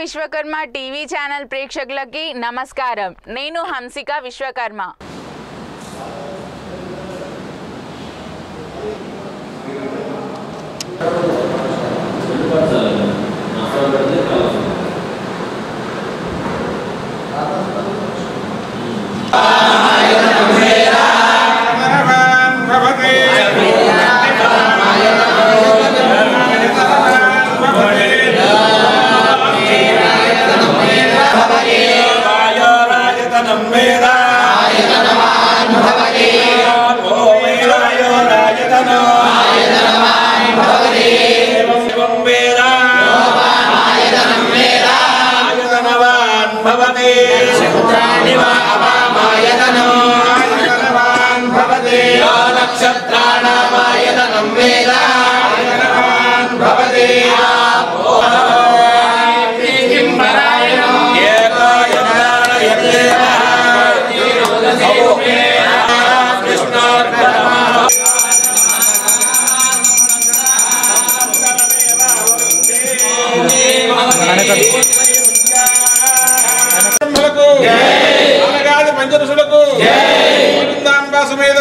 Vishwakarma TV channel ప్రేక్షకులకి నమస్కారం. నేను హంసిక విశ్వకర్మ.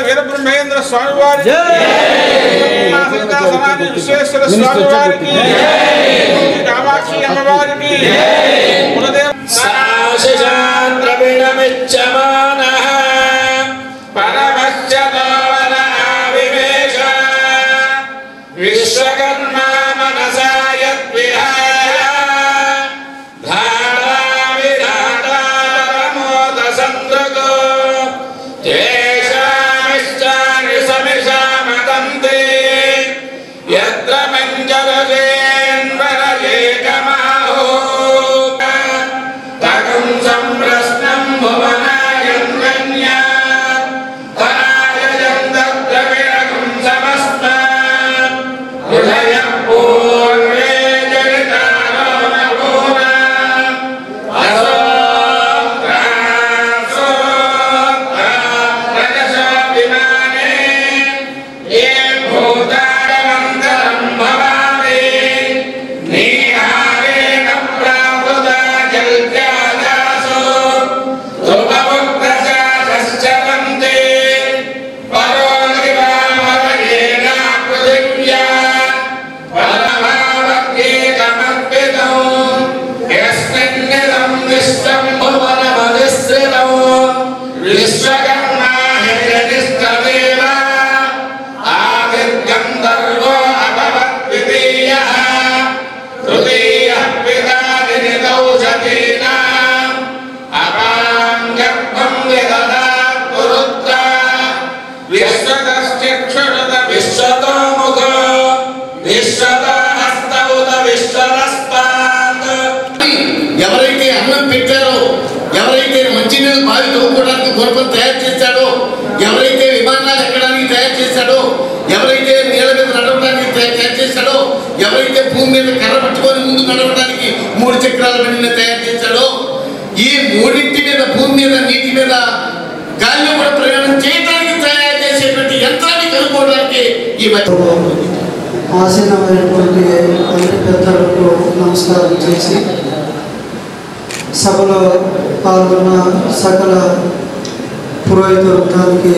వీరబ్రహ్మేంద్ర స్వామి వారికి విశ్వేశ్వర స్వామి వారికి కామాక్షి అమ్మవారికి విశ్వకర్మ మనసాయ ఎవరైతే అన్నం పెట్టారో, ఎవరైతే మంచినీళ్ళు బావి తవ్వుకోవడానికి గొడవలు తయారు చేశాడో, ఎవరైతే విమానాలు ఎక్కడానికి తయారు చేశాడో, ఎవరైతే నీళ్ళ మీద నడవడానికి తయారు చేశాడో, ఎవరైతే భూమి మీద కర్ర పట్టుకొని ముందు నడవడానికి 3 చక్రాల బండిని తయారు చేశాడో, ఈ మూడింటి మీద భూమి మీద నీటి మీద గాలిలో కూడా ప్రయాణం చేయడానికి తయారు చేసేటువంటి యంత్రాన్ని కనుక్కోవడానికి ఈ ఆసీనమైనటువంటి అన్ని పెద్దలకు నమస్కారం చేసి సభలో పాల్గొన్న సకల పురోహిత వృత్తానికి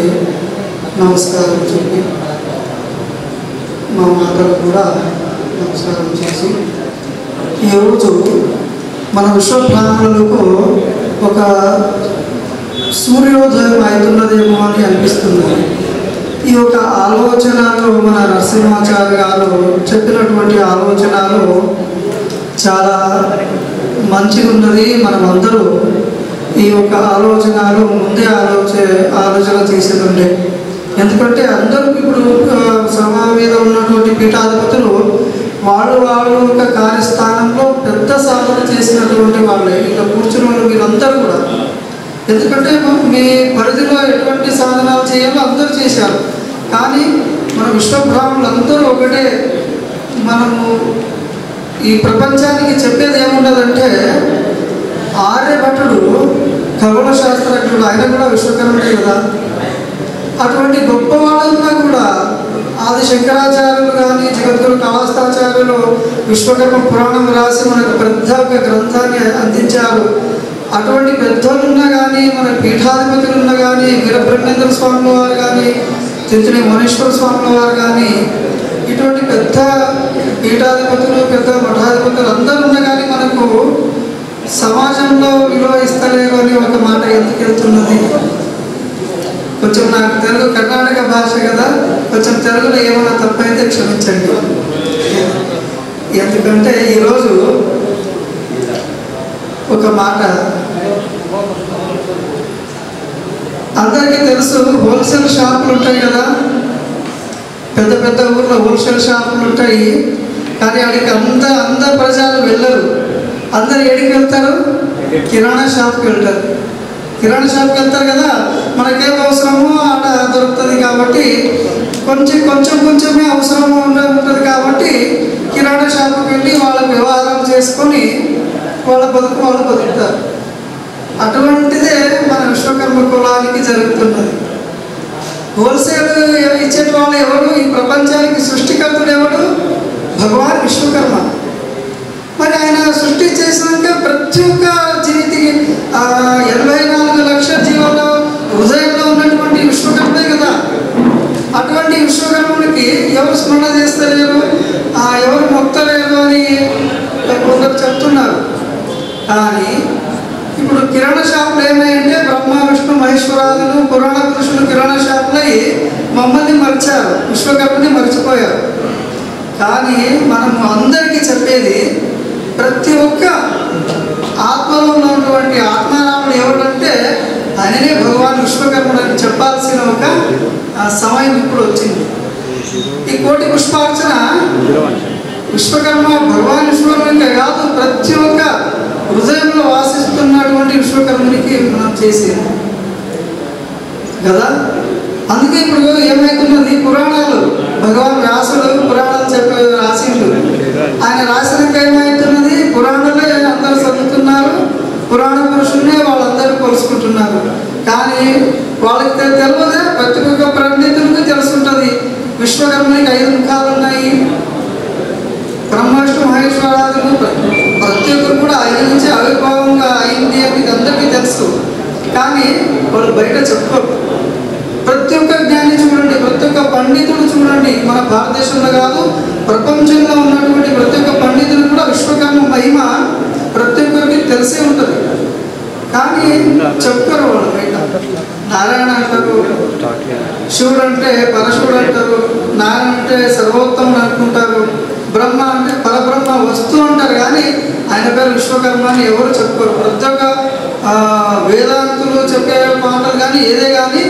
నమస్కారం చెప్పి మా మాటలు కూడా నమస్కారం చేసి ఈరోజు మన విశ్వబ్రాహ్మణులకు ఒక సూర్యోదయం అవుతున్నదేమో అని అనిపిస్తుంది. ఈ యొక్క ఆలోచనలు మన నరసింహాచార్య గారు చెప్పినటువంటి ఆలోచనలు చాలా మంచిగా ఉన్నది. మనమందరూ ఈ యొక్క ఆలోచనలు ముందే ఆలోచన చేసేదండి. ఎందుకంటే అందరూ ఇప్పుడు సభ మీద ఉన్నటువంటి పీఠాధిపతులు వాళ్ళు యొక్క కార్యస్థానంలో పెద్ద సాధన చేసినటువంటి వాళ్ళే ఇక కూర్చున్న వాళ్ళు మీరందరూ కూడా. ఎందుకంటే మీ పరిధిలో ఎటువంటి సాధనాలు చేయాలో అందరూ చేశారు. కానీ మన విశ్వబ్రాహ్మణులు అందరూ ఒకటే. మనము ఈ ప్రపంచానికి చెప్పేది ఏముండదంటే, ఆర్యభటుడు ఖగోళ శాస్త్రజ్ఞుడు, ఆయన కూడా విశ్వకర్ముడే కదా. అటువంటి గొప్ప వాళ్ళన్నా కూడా ఆది శంకరాచార్యులు కానీ జగద్గురు కళాస్తాచార్యులు విశ్వకర్మ పురాణం రాసి మనకు పెద్ద ఒక గ్రంథాన్ని అందించారు. అటువంటి పెద్దలున్నా కానీ మన పీఠాధిపతులు ఉన్నా కానీ వీరబ్రహ్మేంద్ర స్వాముల వారు కానీ తిరుమల మునీశ్వర స్వాముల వారు కానీ ఇటువంటి పెద్ద పీఠాధిపతులు పెద్ద మఠాధిపతులు అందరూ ఉన్నా కానీ మనకు సమాజంలో విలువ ఇస్తలేరు అని ఒక మాట ఎందుకు వెళ్తున్నది? కొంచెం నాకు తెలుగు కర్ణాటక భాష కదా, కొంచెం తెలుగులో ఏమైనా తప్పైతే క్షమించండి. ఎందుకంటే ఈరోజు ఒక మాట అందరికీ తెలుసు, హోల్సేల్ షాపులు ఉంటాయి కదా, పెద్ద పెద్ద ఊర్లో హోల్సేల్ షాపులు ఉంటాయి. కానీ అక్కడికి అందరు ప్రజలు వెళ్ళరు. అందరు ఏడికి వెళ్తారు? కిరాణా షాప్కి వెళ్తారు. కిరాణా షాప్కి వెళ్తారు కదా, మనకేం అవసరమో ఆడ దొరుకుతుంది కాబట్టి కొంచెమే అవసరమో ఉంటుంది కాబట్టి కిరాణా షాప్కి వెళ్ళి వాళ్ళ వ్యవహారం చేసుకొని వాళ్ళ బతుకు వాళ్ళు బతుకుతారు. అటువంటిదే మన విశ్వకర్మ కులానికి జరుగుతున్నది. హోల్సేల్ ఇచ్చే వాళ్ళు ఎవరు? ఈ ప్రపంచానికి సృష్టికర్తుడు ఎవడు? భగవాన్ విశ్వకర్మ. మరి ఆయన సృష్టి చేసినాక ప్రతి ఒక్క జీవికి 84 లక్షల జీవాల హృదయంలో ఉన్నటువంటి విశ్వకర్మే కదా. అటువంటి విశ్వకర్మకి ఎవరు స్మరణ చేస్తలేరు, ఎవరు మొక్కలేరు అని కొందరు చెప్తున్నారు. కానీ ఇప్పుడు కిరాణా షాపులు ఏమైంటే బ్రహ్మ విష్ణు మహేశ్వరాదులు పురాణ పురుషులు కిరాణా షాపులు మమ్మల్ని మర్చారు, విశ్వకర్మని మర్చిపోయారు. కానీ మనము అందరికీ చెప్పేది, ప్రతి ఒక్క ఆత్మలో ఉన్నటువంటి ఆత్మారాముడు ఎవరంటే ఆయననే భగవాన్ విశ్వకర్ముడు అని చెప్పాల్సిన ఒక సమయం ఇప్పుడు వచ్చింది. ఈ కోటి పుష్పార్చన విశ్వకర్మ భగవాన్ విశ్వకర్మకే కాదు, ప్రతి ఒక్క హృదయంలో వాసిస్తున్నటువంటి విశ్వకర్మునికి మనం చేసేది కదా. అందుకే ఇప్పుడు ఏమవుతున్నది, పురాణాలు భగవాన్ వ్యాసుడు పురాణాలు రాసిండు. ఆయన రాసినాక ఏమవుతున్నది, పురాణాలే అందరూ చదువుతున్నారు, పురాణ పురుషుల్నే వాళ్ళందరూ కొలుసుకుంటున్నారు. కానీ వాళ్ళకి తెలియదే, ప్రతి ఒక్క పండితులకు తెలుసుంటుంది విశ్వకర్మనికి 5 ముఖాలు ఉన్నాయి, బ్రహ్మ విష్ణు మహేశ్వరాదులు ప్రతి ఒక్కరు కూడా ఆయన నుంచి ఆవిర్భావంగా అయింది అని అందరికీ తెలుసు. కానీ వాళ్ళు బయట చెప్పుకోరు. ప్రతి ఒక్క జ్ఞాని చూడండి, ప్రతి ఒక్క పండితుడు చూడండి, మన భారతదేశంలో కాదు ప్రపంచంలో ఉన్నటువంటి ప్రతి ఒక్క పండితుడు కూడా విశ్వకర్మ మహిమ ప్రతి ఒక్కరికి తెలిసే ఉంటుంది. కానీ చెప్పుకోరు వాళ్ళు బయట. నారాయణ అంటారు, శివుడు అంటే పరశివుడు అంటారు, నారాయణ అంటే సర్వోత్తముడు అనుకుంటారు, బ్రహ్మ అంటే పరబ్రహ్మ వస్తువు అంటారు. కానీ ఆయన పేరు విశ్వకర్మ అని ఎవరు చెప్పుకోరు. ప్రతి ఒక్క వేదాంతులు చెప్పే మాటలు కానీ ఏదే కానీ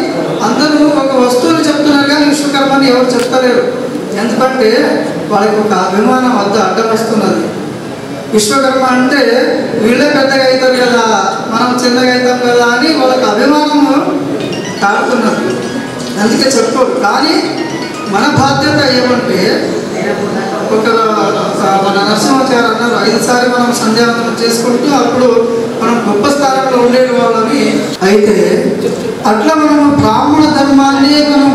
అందరూ ఒక వస్తువుని చెప్తున్నారు, కానీ విశ్వకర్మని ఎవరు చెప్తలేరు. ఎందుకంటే వాళ్ళకి ఒక అభిమానం అడ్డం వస్తున్నది. విశ్వకర్మ అంటే వీళ్ళే పెద్దగా అవుతారు కదా, మనం చిన్నగా అవుతాం కదా అని వాళ్ళకి అభిమానం కాడుతున్నారు. అందుకే చెప్పుకోరు. కానీ మన బాధ్యత ఏమంటే, ఒక మన నరసింహాచార్య అన్నారు, 5 సార్లు మనం సంధ్యావందనం చేసుకుంటూ అప్పుడు మనం గొప్ప స్థానంలో ఉండేది వాళ్ళని. అయితే అట్లా మనం బ్రాహ్మణ ధర్మాన్ని మనం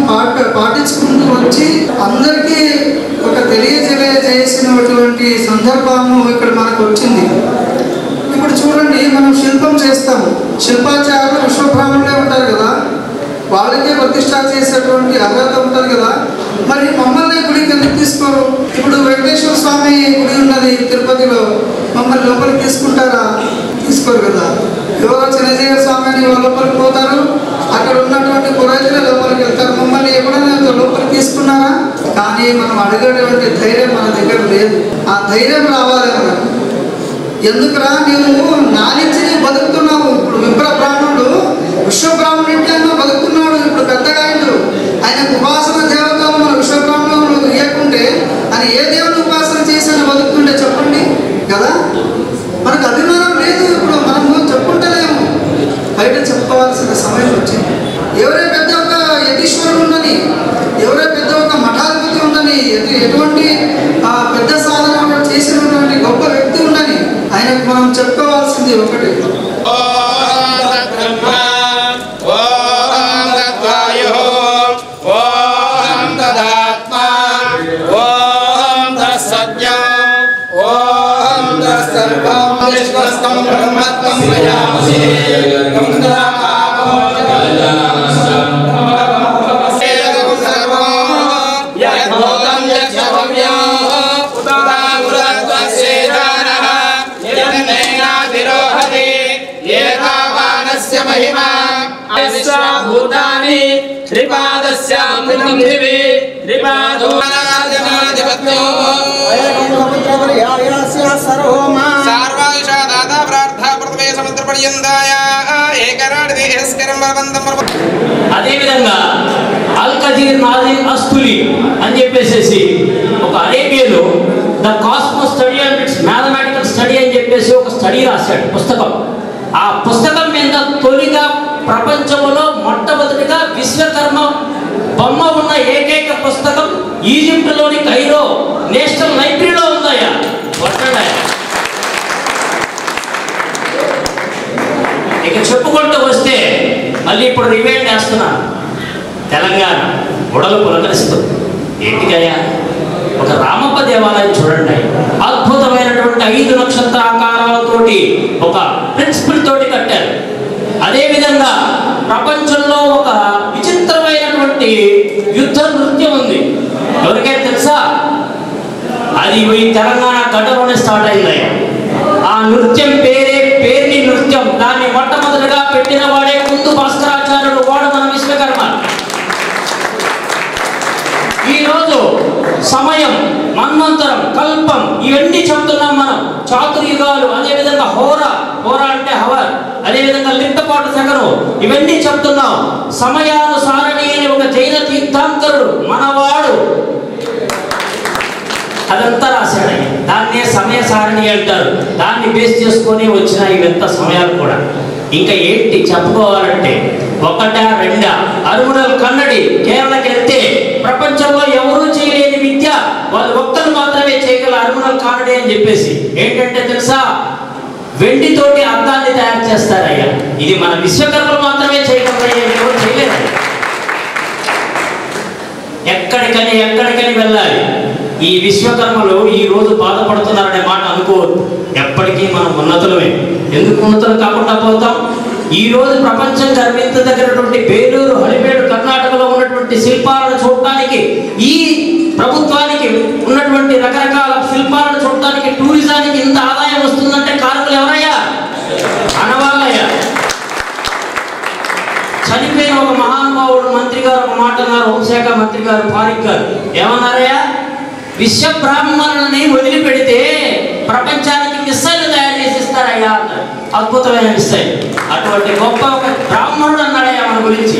పాటించుకుంటూ వచ్చి అందరికీ ఒక తెలియజేసినటువంటి సందర్భము ఇక్కడ మనకు వచ్చింది. ఇప్పుడు చూడండి, మనం శిల్పం చేస్తాము, శిల్పాచార్యులు విశ్వబ్రాహ్మణులే ఉంటారు కదా, వాళ్ళకే ప్రతిష్ట చేసేటువంటి అర్హత ఉంటుంది కదా. మరి మమ్మల్ని గుడికి ఎందుకు తీసుకోరు? ఇప్పుడు వెంకటేశ్వర స్వామి గుడి ఉన్నది తిరుపతిలో, మమ్మల్ని లోపలికి తీసుకుంటారా? తీసుకోరు కదా. ఎవరో చిన్నజీవ స్వామి అని లోపలికి పోతారు, అక్కడ ఉన్నటువంటి పురోహితులు లోపలికి వెళ్తారు. మమ్మల్ని ఎప్పుడైనా లోపలికి తీసుకున్నారా? కానీ మనం అడిగేటువంటి ధైర్యం మన దగ్గర లేదు. ఆ ధైర్యం రావాలి మనకు. ఎందుకురా, నువ్వు నానించి బతుకుతున్నావు. ఇప్పుడు విప్ర బ్రాహ్మణుడు విశ్వబ్రాహ్మణుడు బతుకుతున్నాడు, ఇప్పుడు పెద్దగా అయిండు. ఆయన ఉపాసన దేవతలు మన విశ్వబ్రాహ్మణుడు ఇవ్వకుంటే అని ఏ దేవుని ఉపాసన చేసి ఆయన బతుకుతుంటే చెప్పండి కదా. మనకు అభిమానం లేదు. ఇప్పుడు మనము చెప్పుకుంటలేము, బయట చెప్పుకోవాల్సిన సమయం వచ్చింది. ఎవరే పెద్ద ఒక యతీశ్వరుడు ఉండని, ఎవరే పెద్ద ఒక మఠాధిపతి ఉండని, ఎటువంటి పెద్ద సాధన చేసినటువంటి గొప్ప వ్యక్తి ఉండని, ఆయనకు మనం చెప్పుకోవాల్సింది ఒకటి, ఓం తద్వాయో ఓం తదాత్మా భూతాని త్రిపాదస్యామృతం దివి త్రిపాదో నారాజనాధిపత్యో సార్వాయుషా దాతా ప్రార్థా ప్రథమే సముద్ర పర్యంతాయ ఏకరాడి దేహస్కరం బలవంతం. అదే విధంగా అల్కజీర్ నాజిర్ అస్తులి అని చెప్పేసి ఒక అరేబియాలో the cosmos study and its mathematical study అని చెప్పేసి ఒక స్టడీ రాశాడు పుస్తకం. ఆ పుస్తకం మీద తొలిగా ప్రపంచంలో మొట్టమొదటిగా విశ్వకర్మ బొమ్మ ఉన్న ఏకైక పుస్తకం ఈజిప్టులోని కైరో నేషనల్ లైబ్రరీలో ఉందయ్యా. ఇక చెప్పుకుంటూ వస్తే మళ్ళీ ఇప్పుడు రివైండ్ చేస్తున్నాను. తెలంగాణ ఉడలు పులకరిస్తుంది. ఏంటికయ్యా, ఒక రామప్ప దేవాలయం చూడండి. అద్భుతమైనటువంటి 5 నక్షత్ర ఆకారాలతోటి ఒక ప్రిన్సిపల్ తోటి కట్టారు. అదేవిధంగా ప్రపంచంలో ఒక విచిత్రమైనటువంటి యుద్ధ నృత్యం ఉంది. ఎవరికైనా తెలుసా? అది ఈ తెలంగాణ గడ్డలోనే స్టార్ట్ అయింది. ఆ నృత్యం పేరుని నృత్యం. దాన్ని మొట్టమొదటిగా పెట్టిన వాడే ముందు భాస్కరాచార్యుడు, వాడు మన విశ్వకర్మ. ఈరోజు సమయం, మన్వంతరం, కల్పం ఇవన్నీ చెప్తున్నాం మనం. చాతుర్యుగాలు, అదేవిధంగా హోరా అంటే హవర్, అదేవిధంగా లింగపాటు సగరు, ఇవన్నీ చెప్తున్నాం. సమయానుసారణి అని ఒక జైన తీర్థాంకరుడు మనవాడు అదంతా రాశాడు. దాన్నే సమయ సారణి అంటారు. దాన్ని బేస్ చేసుకొని వచ్చిన ఇవంత సమయాలు కూడా. ఇంకా ఏంటి చెప్పుకోవాలంటే, 1, 2 అరుణల్ కన్నడి కేరళకి వెళ్తే ప్రపంచంలో ఎవరూ చేయలేని విద్య వాళ్ళు ఒక్కరు మాత్రమే చేయగల అరుణల్ కన్నడి అని చెప్పేసి. ఏంటంటే తెలుసా? వెండితోటి అద్దాన్ని తయారు చేస్తారయ్యా. ఇది మన విశ్వకర్మలు మాత్రమే చేయగలరయ్యా, ఎవరు చేయలేదు. ఎక్కడికని వెళ్ళాలి. ఈ విశ్వకర్మలు ఈ రోజు బాధపడుతున్నారనే మాట అనుకోవద్దు. ఎప్పటికీ మనం ఉన్నతులమే. ఎందుకు ఉన్నతులు కాకుండా పోతాం? ఈ రోజు ప్రపంచం గర్వించదగినటువంటి బేలూరు, హరిపేడు, కర్ణాటకలో ఉన్నటువంటి శిల్పాలను చూడటానికి, ఈ ప్రభుత్వానికి ఉన్నటువంటి రకరకాల శిల్పాలను చూడటానికి, టూరిజానికి ఇంత ఆదాయం వస్తుందంటే కారకులు ఎవరయ్యా? అనవాళ్ళయ్యా. చనిపోయిన ఒక మహానుభావుడు మంత్రి గారు ఒక మాట అన్నారు. హోంశాఖ మంత్రి గారు పారిక్ గారు ఏమన్నారయ్యా? విశ్వ బ్రాహ్మణులని వదిలిపెడితే ప్రపంచానికి మిస్సైలు తయారు చేసి ఇస్తారయ్యా అన్నారు. అద్భుతమైన మిస్సైల్. అటువంటి గొప్ప ఒక బ్రాహ్మణుడు అన్నాడయ్యా మన గురించి.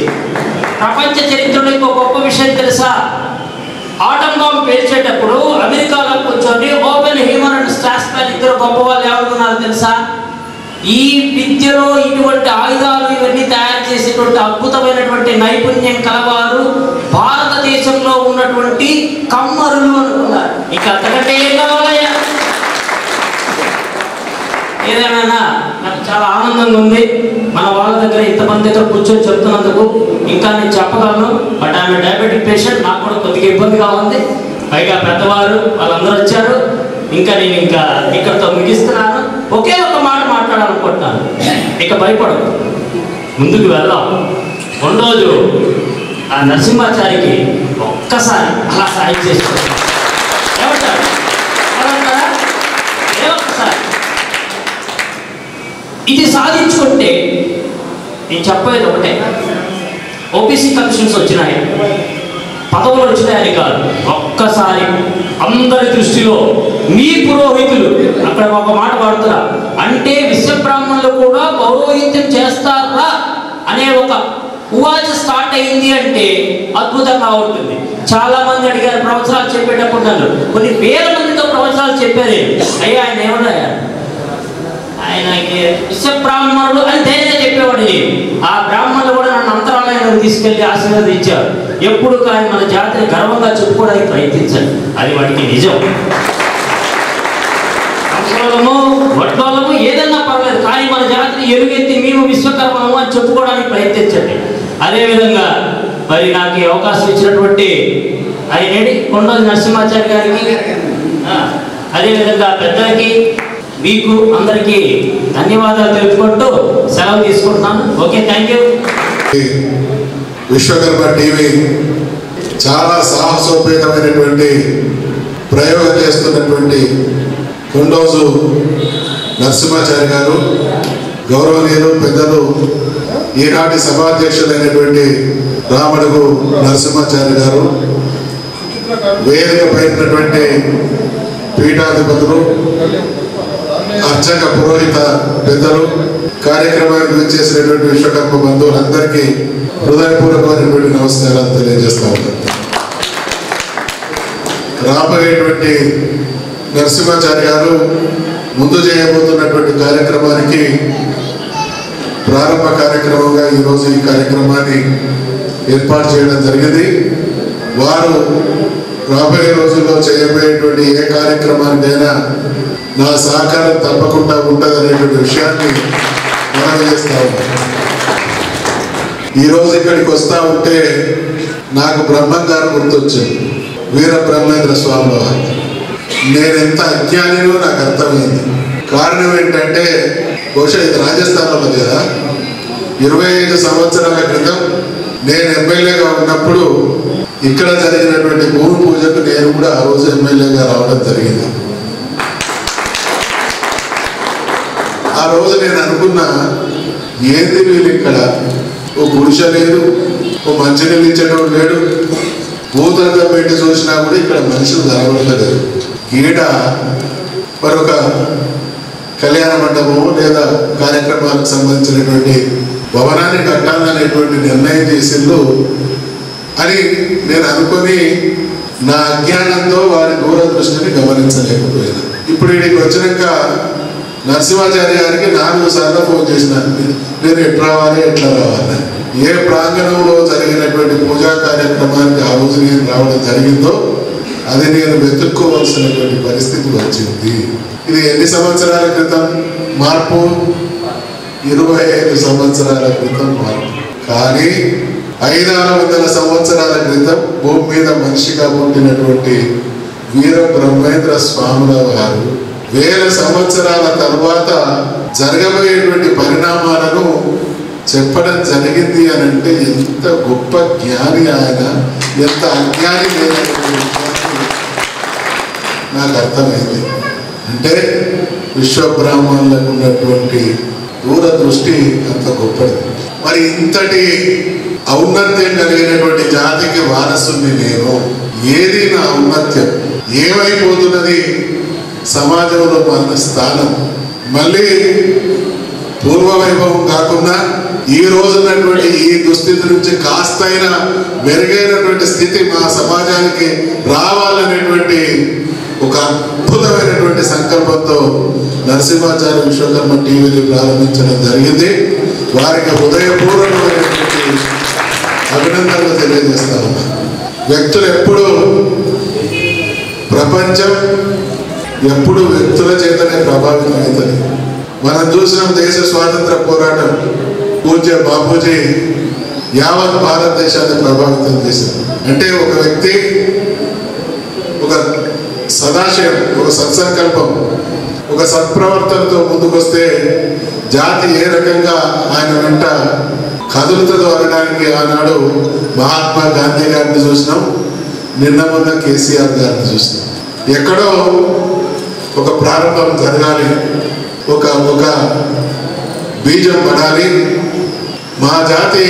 ప్రపంచ చరిత్రలో ఇంకో గొప్ప విషయం తెలుసా? ఆటం బాంబు పేల్చేటప్పుడు అమెరికాలో కూర్చొని ఓపెన్ హ్యూమన్ అండ్ స్టాస్పాన్ ఇద్దరు గొప్ప వాళ్ళు ఎవరుకున్నారు తెలుసా? ఈ విద్యలో ఇటువంటి ఆయుధాలు ఇవన్నీ తయారు చేసేటువంటి అద్భుతమైనటువంటి నైపుణ్యం కలవారు భారతదేశంలో ఉన్నటువంటి కమ్మరులు అనుకున్నారు. ఇక అంతకంటే ఏం కావాలయ్యా? ఏదేమైనా నాకు చాలా ఆనందంగా ఉంది మన వాళ్ళ దగ్గర ఇంతమంది దగ్గర కూర్చొని చెప్తున్నందుకు. ఇంకా నేను చెప్పగలను, బట్ ఆమె డయాబెటిక్ పేషెంట్, నాకు కూడా కొద్దిగా ఇబ్బందిగా ఉంది. పైగా పెద్దవారు వాళ్ళందరూ వచ్చారు. నేను ఇక్కడితో ముగిస్తున్నాను. ఒకే ఒక మాట మాట్లాడాలనుకుంటున్నాను. ఇక భయపడదు, ముందుకు వెళ్దాం. రోజు ఆ నరసింహాచారికి ఒక్కసారి అలా సాయం చేసుకోండి. ఏమంటారు? ఒక్కసారి ఇది సాధించుకుంటే నేను చెప్పేది ఒకటే, ఓబీసీ కమిషన్స్ వచ్చినాయి, పదవులు వచ్చినాయని కాదు. ఒక్కసారి అందరి దృష్టిలో మీ పురోహితులు అక్కడ ఒక మాట వాడుతున్నా అంటే విశ్వబ్రాహ్మణులు కూడా పౌరోహిత్యం చేస్తారా అనే ఒక ఉవాచ స్టార్ట్ అయింది అంటే అద్భుతంగా ఉంటుంది. చాలా మంది అడిగారు ప్రవచనాలు చెప్పేటప్పుడు, నన్ను కొన్ని వేల మందితో ప్రవచనాలు చెప్పారు. అయ్యా ఆయన ఏమన్నాయా, ఆయనకి విశ్వబ్రాహ్మణుడు అని ధైర్యంగా చెప్పేవాడు. ఆ బ్రాహ్మణులు కూడా నన్ను అంతరాలయంలో తీసుకెళ్లి ఆశీర్వదించారు. ఎప్పుడు కానీ మన జాతిని గర్వంగా చెప్పుకోవడానికి ప్రయత్నించాలి. అది వాటికి నిజం. సంస్కృతము, వడ్డోళము ఏదన్నా పర్లేదు, కానీ మన జాతిని ఎలుగెత్తి మేము విశ్వకర్మము అని చెప్పుకోవడానికి ప్రయత్నించండి. అదేవిధంగా మరి నాకు ఈ అవకాశం ఇచ్చినటువంటి ఆయన కొండల నరసింహాచారి గారికి, అదేవిధంగా పెద్దలకి, మీకు అందరికీ ధన్యవాదాలు తెలుపుకుంటూ సెలవు సెలవు తీసుకుంటున్నాను. Okay, thank you. Vishwakarma TV చాలా సాహసోపేతమైనటువంటి ప్రయోగం చేస్తున్నటువంటి కొండోజు నరసింహాచారి గారు, గౌరవనీయులు పెద్దలు ఈనాటి సభాధ్యక్షులైనటువంటి రామడుగు నరసింహాచారి గారు, వేదిక పైనటువంటి పీఠాధిపతులు, అర్చక పురోహిత పెద్దలు, కార్యక్రమానికి విచ్చేసినటువంటి విశ్వకర్మ బంధువులందరికీ హృదయపూర్వకమైనటువంటి నమస్కారాలు తెలియజేస్తా ఉన్నాను. రాబోయేటువంటి నరసింహాచారి గారు ముందు చేయబోతున్నటువంటి కార్యక్రమానికి ప్రారంభ కార్యక్రమంగా ఈరోజు ఈ కార్యక్రమాన్ని ఏర్పాటు చేయడం జరిగింది. వారు రాబోయే రోజుల్లో చేయబోయేటువంటి ఏ కార్యక్రమానికైనా నా సహకారం తప్పకుండా ఉంటుందనేటువంటి విషయాన్ని మనం చేస్తా ఉన్నాం. ఈరోజు ఇక్కడికి వస్తా ఉంటే నాకు బ్రహ్మం గారు గుర్తొచ్చింది, వీర బ్రహ్మేంద్ర స్వామి వారు. నేను ఎంత అజ్ఞానినో నాకు అర్థమైంది. కారణం ఏంటంటే, బహుశా ఇది రాజస్థాన్లో ఉంది కదా, 25 సంవత్సరాల క్రితం నేను ఎమ్మెల్యేగా ఉన్నప్పుడు ఇక్కడ జరిగినటువంటి భూమి పూజకు నేను కూడా ఆ రోజు ఎమ్మెల్యేగా రావడం జరిగింది. ఆ రోజు నేను అనుకున్నా, ఏంది వీళ్ళు ఇక్కడ ఓ గుడిస లేదు, ఓ మంచినీళ్ళు ఇచ్చేటోడు లేడు, భూతంగా పెట్టి చూసినా కూడా ఇక్కడ మనుషులు కనబడలేదు. ఈడ మరొక కళ్యాణ మండపం లేదా కార్యక్రమాలకు సంబంధించినటువంటి భవనాన్ని కట్టాలనేటువంటి నిర్ణయం చేసిండు అని నేను అనుకొని నా అజ్ఞానంతో వారి దూరదృష్టిని గమనించలేకపోయాను. ఇప్పుడు వీడికి వచ్చినాక నరసింహాచారి గారికి 4 సార్లు ఫోన్ చేసినాను, నేను ఎట్లా రావాలి. ఏ ప్రాంగణంలో జరిగినటువంటి పూజా కార్యక్రమానికి ఆ రోజు నేను రావడం జరిగిందో అది నేను వెతుక్కోవాల్సినటువంటి పరిస్థితి వచ్చింది. ఇది ఎన్ని సంవత్సరాల క్రితం మార్పు? 25 సంవత్సరాల క్రితం మార్పు. కానీ 500 సంవత్సరాల క్రితం భూమి మీద మనిషిగా పుట్టినటువంటి వీర బ్రహ్మేంద్ర స్వాముల వారు 1000 సంవత్సరాల తర్వాత జరగబోయేటువంటి పరిణామాలను చెప్పడం జరిగింది అని అంటే ఎంత గొప్ప జ్ఞాని ఆయన, ఎంత అజ్ఞాని లేనటువంటి నాకు అర్థమైంది. అంటే విశ్వబ్రాహ్మణులకు ఉన్నటువంటి దూరదృష్టి అంత గొప్పది. మరి ఇంతటి ఔన్నత్యం కలిగినటువంటి జాతికి వారసుని నేను. ఏది నా ఔన్నత్యం? ఏమైపోతున్నది సమాజంలో మన స్థానం? మళ్ళీ పూర్వవైభవం కాకుండా ఈ రోజున్నటువంటి ఈ దుస్థితి నుంచి కాస్తైనా మెరుగైనటువంటి స్థితి మా సమాజానికి రావాలనేటువంటి ఒక అద్భుతమైనటువంటి సంకల్పంతో నరసింహాచారి విశ్వకర్మ టీవీని ప్రారంభించడం జరిగింది. వారికి హృదయపూర్వకమైనటువంటి అభినందనలు తెలియజేస్తా ఉన్నా. వ్యక్తులు ఎప్పుడు, ప్రపంచం ఎప్పుడు వ్యక్తుల చేతనే ప్రభావితం అవుతుంది. మనం చూసిన దేశ స్వాతంత్ర పోరాటం పూజ్య బాపూజీ యావత్ భారతదేశాన్ని ప్రభావితం చేశారు. అంటే ఒక వ్యక్తి ఒక సదాశయం, ఒక సత్సంకల్పం, ఒక సత్ప్రవర్తనతో ముందుకొస్తే జాతి ఏ రకంగా ఆయన వెంట కదులుతుందో అనడానికి ఆనాడు మహాత్మా గాంధీ గారిని చూసినాం, నిన్న మొన్న కేసీఆర్ గారిని చూసినాం. ఎక్కడో ఒక ప్రారంభం జరగాలి, ఒక బీజం పడాలి. మా జాతి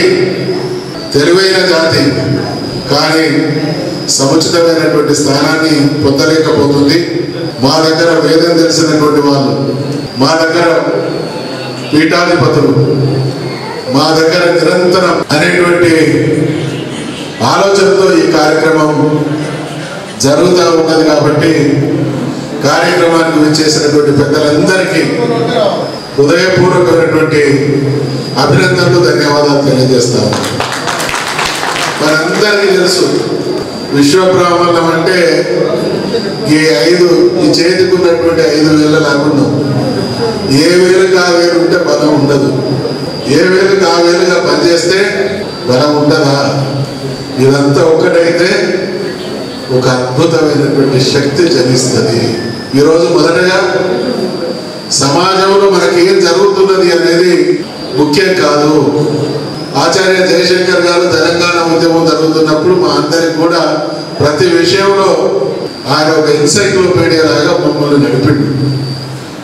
తెలివైన జాతి, కానీ సముచితమైనటువంటి స్థానాన్ని పొందలేకపోతుంది. మా దగ్గర వేదం తెలిసినటువంటి వాళ్ళు, మా దగ్గర పీఠాధిపతులు, మా దగ్గర నిరంతరం అనేటువంటి ఆలోచనతో ఈ కార్యక్రమం జరుగుతూ ఉన్నది. కాబట్టి కార్యక్రమానికి విచ్చేసినటువంటి పెద్దలందరికీ హృదయపూర్వకమైనటువంటి అభినందనలు, ధన్యవాదాలు తెలియజేస్తాము. మనందరికీ తెలుసు, విశ్వబ్రాహ్మణం అంటే ఈ చేతికున్నటువంటి 5 వేల లాగున్నాం. ఏ వేలుగా ఆ వేలు ఉంటే బలం ఉండదు, ఏ వేలుగా ఆ వేలుగా పనిచేస్తే బలం ఉంటుందా? ఇదంతా ఒక్కటైతే ఒక అద్భుతమైనటువంటి శక్తి జనిస్తుంది. ఈరోజు మొదటగా సమాజంలో మనకి ఏం జరుగుతున్నది అనేది ముఖ్యం కాదు. ఆచార్య జయశంకర్ గారు తెలంగాణ ఉద్యమం జరుగుతున్నప్పుడు మా అందరికి కూడా ప్రతి విషయంలో ఆయన ఒక ఎన్సైక్లోపీడియా లాగా మమ్మల్ని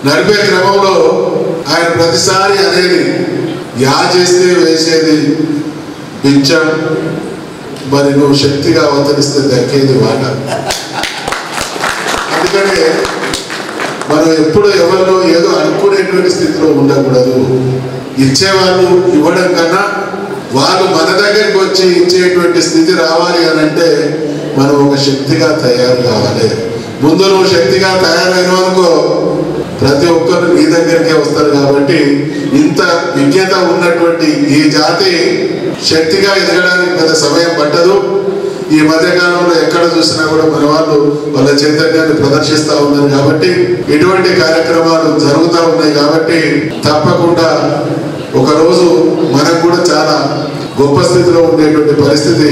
నడిపే క్రమంలో ఆయన ప్రతిసారి అనేది యా చేస్తే వేసేది బిచ్చం, మరి నువ్వు శక్తిగా అవతరిస్తే దక్కేది వాట. అందుకనే మనం ఎప్పుడు ఎవరిలో ఏదో అనుకునేటువంటి స్థితిలో ఉండకూడదు. ఇచ్చేవాళ్ళు ఇవ్వడం కన్నా వాళ్ళు మన దగ్గరికి వచ్చి ఇచ్చేటువంటి స్థితి రావాలి అని అంటే మనం ఒక శక్తిగా తయారు కావాలి. ముందు నువ్వు శక్తిగా తయారైన అనుకో ప్రతి ఒక్కరు నీ దగ్గరికే వస్తారు. కాబట్టి ఇంత విజ్ఞత ఉన్నటువంటి ఈ జాతి శక్తిగా ఎదగడానికి పెద్ద సమయం పట్టదు. ఈ మధ్యకాలంలో ఎక్కడ చూసినా కూడా మన వాళ్ళు వాళ్ళ చైతన్యాన్ని ప్రదర్శిస్తూ ఉన్నారు. కాబట్టి ఇటువంటి కార్యక్రమాలు జరుగుతూ ఉన్నాయి. కాబట్టి తప్పకుండా ఒకరోజు మనకు కూడా చాలా గొప్ప స్థితిలో ఉండేటువంటి పరిస్థితి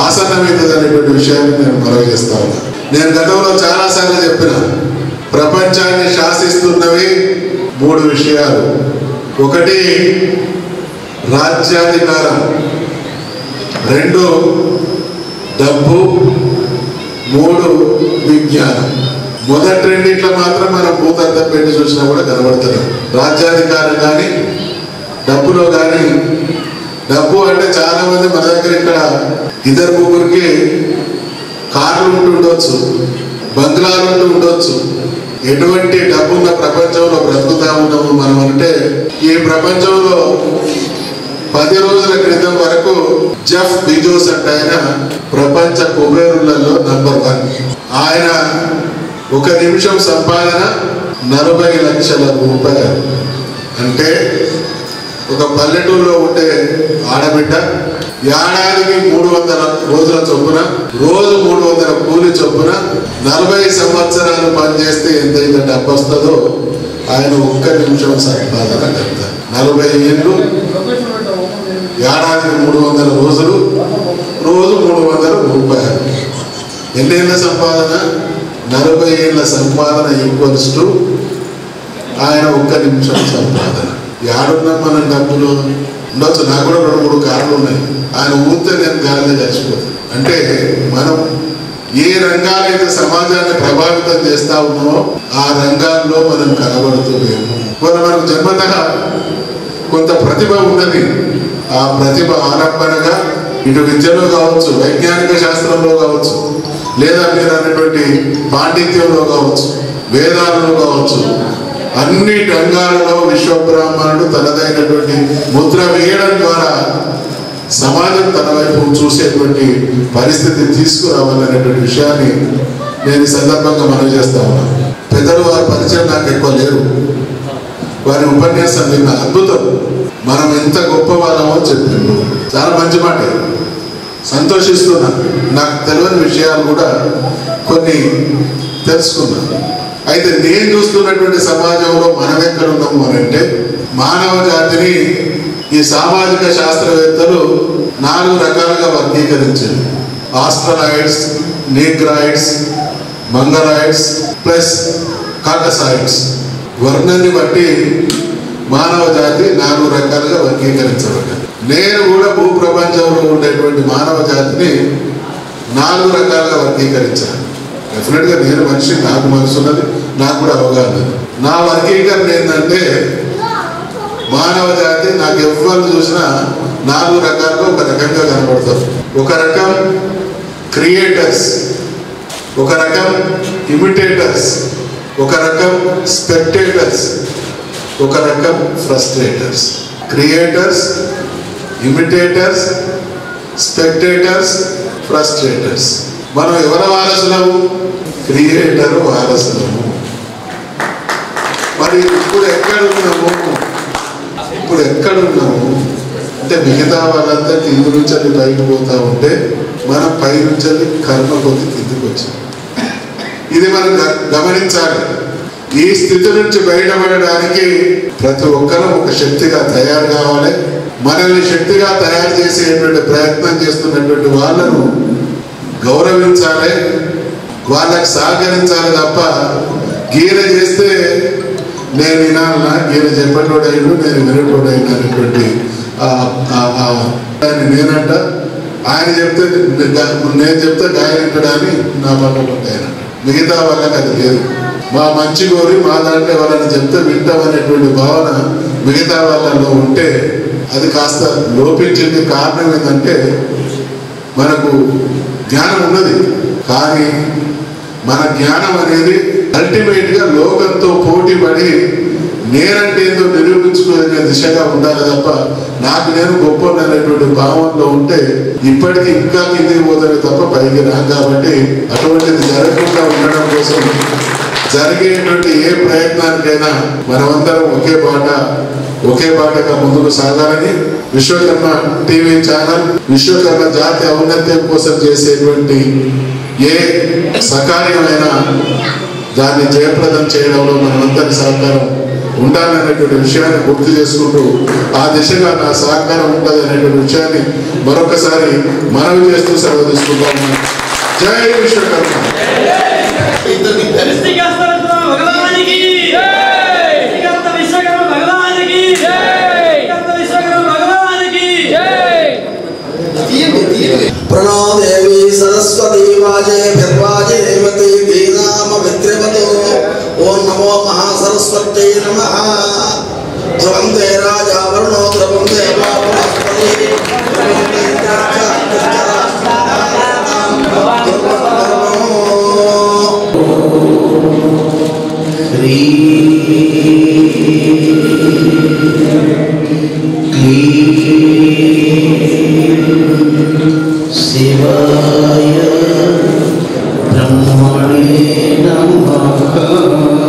ఆసన్నమైంది అనేటువంటి విషయాన్ని నేను మనవి చేస్తా ఉన్నా. నేను గతంలో చాలాసార్లు చెప్పిన ప్రపంచాన్ని శాసిస్తున్నవి 3 విషయాలు. ఒకటి రాజ్యాధికారం, 2 డబ్బు, 3 విజ్ఞానం. మొదటి రెండిట్లో మాత్రం మనం భూతర్థం పెట్టి చూసినా కూడా కనబడుతున్నాం. రాజ్యాధికారం కానీ డబ్బులో కానీ, డబ్బు అంటే చాలా మంది మన దగ్గర ఇక్కడ 2-3కి కార్లు ఉండొచ్చు, బంగ్లాలు ఉండొచ్చు. ఎటువంటి డబ్బున్న ప్రపంచంలో బ్రతుకుతా ఉన్నాము మనం అంటే ఈ ప్రపంచంలో 10 రోజుల క్రితం వరకు జెఫ్ బిజోస్ అంటే ఆయన ప్రపంచ కుబేరులలో నంబర్ 1. ఆయన 1 నిమిషం సంపాదన 40 లక్షల రూపాయలు. అంటే ఒక పల్లెటూరులో ఉండే ఆడబిడ్డ ఏడాదికి 300 రోజుల చొప్పున, రోజు 300 కూలి చొప్పున 40 సంవత్సరాలు పనిచేస్తే ఎంతైతే డబ్బు వస్తుందో ఆయన 1 నిమిషం సంపాదన చెప్తారు. 40 ఏళ్ళు, ఏడాదికి 300 రోజులు, రోజు 300 రూపాయలు. ఎన్నేళ్ళ సంపాదన? 40 ఏళ్ళ సంపాదన ఈక్వల్స్ టు ఆయన 1 నిమిషం సంపాదన. ఏడున్నాం మనం డబ్బులు ఉండొచ్చు. నాకు కూడా 2-3 కార్లు ఉన్నాయి. ఆయన ఊరితే నేను గాలిలో కలిసిపోతాను. అంటే మనం ఏ రంగాలైతే సమాజాన్ని ప్రభావితం చేస్తా ఉన్నామో ఆ రంగాల్లో మనం కనబడుతూ లేము. మనకు జన్మతః కొంత ప్రతిభ ఉన్నది. ఆ ప్రతిభ ఆలంబనగా ఇటు విద్యలో కావచ్చు, వైజ్ఞానిక శాస్త్రంలో కావచ్చు, లేదా మీరు అన్నటువంటి పాండిత్యంలో కావచ్చు, వేదాలలో కావచ్చు, అన్ని రంగాలలో విశ్వబ్రాహ్మణుడు తనదైనటువంటి ముద్ర వేయడం ద్వారా సమాజం తన వైపు చూసేటువంటి పరిస్థితి తీసుకురావాలనేటువంటి విషయాన్ని నేను ఈ సందర్భంగా మనవి చేస్తా ఉన్నాను. పెద్దలు వారి పరిచయం నాకు ఎక్కువ లేరు. వారి ఉపన్యాసం విన్న అద్భుతం. మనం ఎంత గొప్ప వాళ్ళమో చెప్పిండు. చాలా మంచి మాట. సంతోషిస్తున్నాను. నాకు తెలియని విషయాలు కూడా కొన్ని తెలుసుకున్నాను. అయితే నేను చూస్తున్నటువంటి సమాజంలో మనం ఎక్కడ ఉన్నాము అని అంటే మానవ జాతిని ఈ సామాజిక శాస్త్రవేత్తలు 4 రకాలుగా వర్గీకరించారు. Australoids, నీగ్రాయిడ్స్, మంగలాయిడ్స్ plus కాకసాయిడ్స్. వర్ణాన్ని బట్టి మానవ జాతి 4 రకాలుగా వర్గీకరించబడ్డారు. నేను కూడా భూప్రపంచంలో ఉండేటువంటి మానవ జాతిని 4 రకాలుగా వర్గీకరించాను. డెఫినెట్గా నేను మనిషి, నాకు మనసు ఉన్నది, నాకు కూడా అవగాహన. నా వర్గీకరణ ఏంటంటే మానవ జాతి నాకు ఎవరు చూసినా 4 రకాలుగా ఒక రకంగా కనబడతారు. ఒక రకం క్రియేటర్స్, ఒక రకం ఇమిటేటర్స్, ఒక రకం స్పెక్టేటర్స్, ఒక రకం frustrators. Creators, imitators, spectators, frustrators. మనం ఎవరి వారసులము? క్రియేటర్ వారసులము. మరి ఇప్పుడు ఎక్కడున్నాము అంటే మిగతా వాళ్ళంతా కింది నుంచి పైకి పోతా ఉంటే మనం పై నుంచి కర్మ కొద్ది కిందికి వచ్చాం. ఇది మనం గమనించాలి. ఈ స్థితి నుంచి బయటపడడానికి ప్రతి ఒక్కరూ ఒక శక్తిగా తయారు కావాలి. మనల్ని శక్తిగా తయారు చేసేటువంటి ప్రయత్నం చేస్తున్నటువంటి వాళ్ళను గౌరవించాలి, వాళ్ళకి సహకరించాలి. తప్ప గీర చేస్తే నేను వినాలన్నా ఈయన చెప్పేటోడు అయ్యిండు నేను వినేటోడు అయినా అనేటువంటి నేనంట ఆయన చెప్తే నేను చెప్తే ఆయన వింటాడా అని నా పక్కన ఆయన మిగతా వాళ్ళకి అది లేదు. మా మంచి కోరి మా దాంట్లో ఎవరైనా చెప్తే వింటామనేటువంటి భావన మిగతా వాళ్ళలో ఉంటే అది కాస్త లోపించింది. కారణం ఏంటంటే మనకు జ్ఞానం ఉన్నది కానీ మన జ్ఞానం అనేది అల్టిమేట్గా లోకంతో పోటీ పడి నేనంటే ఏదో నిరూపించుకునే దిశగా ఉండాలి తప్ప నాకు నేను గొప్ప అనేటువంటి భావంలో ఉంటే ఇప్పటికీ ఇంకా కిందికి పోతామే తప్ప పైకి రాం. కాబట్టి అటువంటిది జరగకుండా ఉండడం కోసం జరిగేటువంటి ఏ ప్రయత్నానికైనా మనమందరం ఒకే బాటగా ముందుకు సాగాలని విశ్వకర్మ టీవీ ఛానల్ విశ్వకర్మ జాతి ఔన్నత్యం కోసం చేసేటువంటి ఏ సకార్యమైనా దాన్ని జయప్రదం చేయడంలో మనమందరి సహకారం ఉండాలనేటువంటి విషయాన్ని గుర్తు చేసుకుంటూ ఆ దిశగా నా సహకారం ఉంటుంది అనేటువంటి విషయాన్ని మరొకసారి మనవి చేస్తూ సెలవు తీసుకుంటాము. జై విశ్వకర్మ. प्रणो देवी सरस्वती वाजे भिर्वाजे देवती दीनाम विद्रवतो ओम नमो महासरस्वत्यै नमः। ध्रुवन्ते राजा वरुणो ध्रुवन्ते बृहस्पति शिवाय ब्रह्मणे नमः।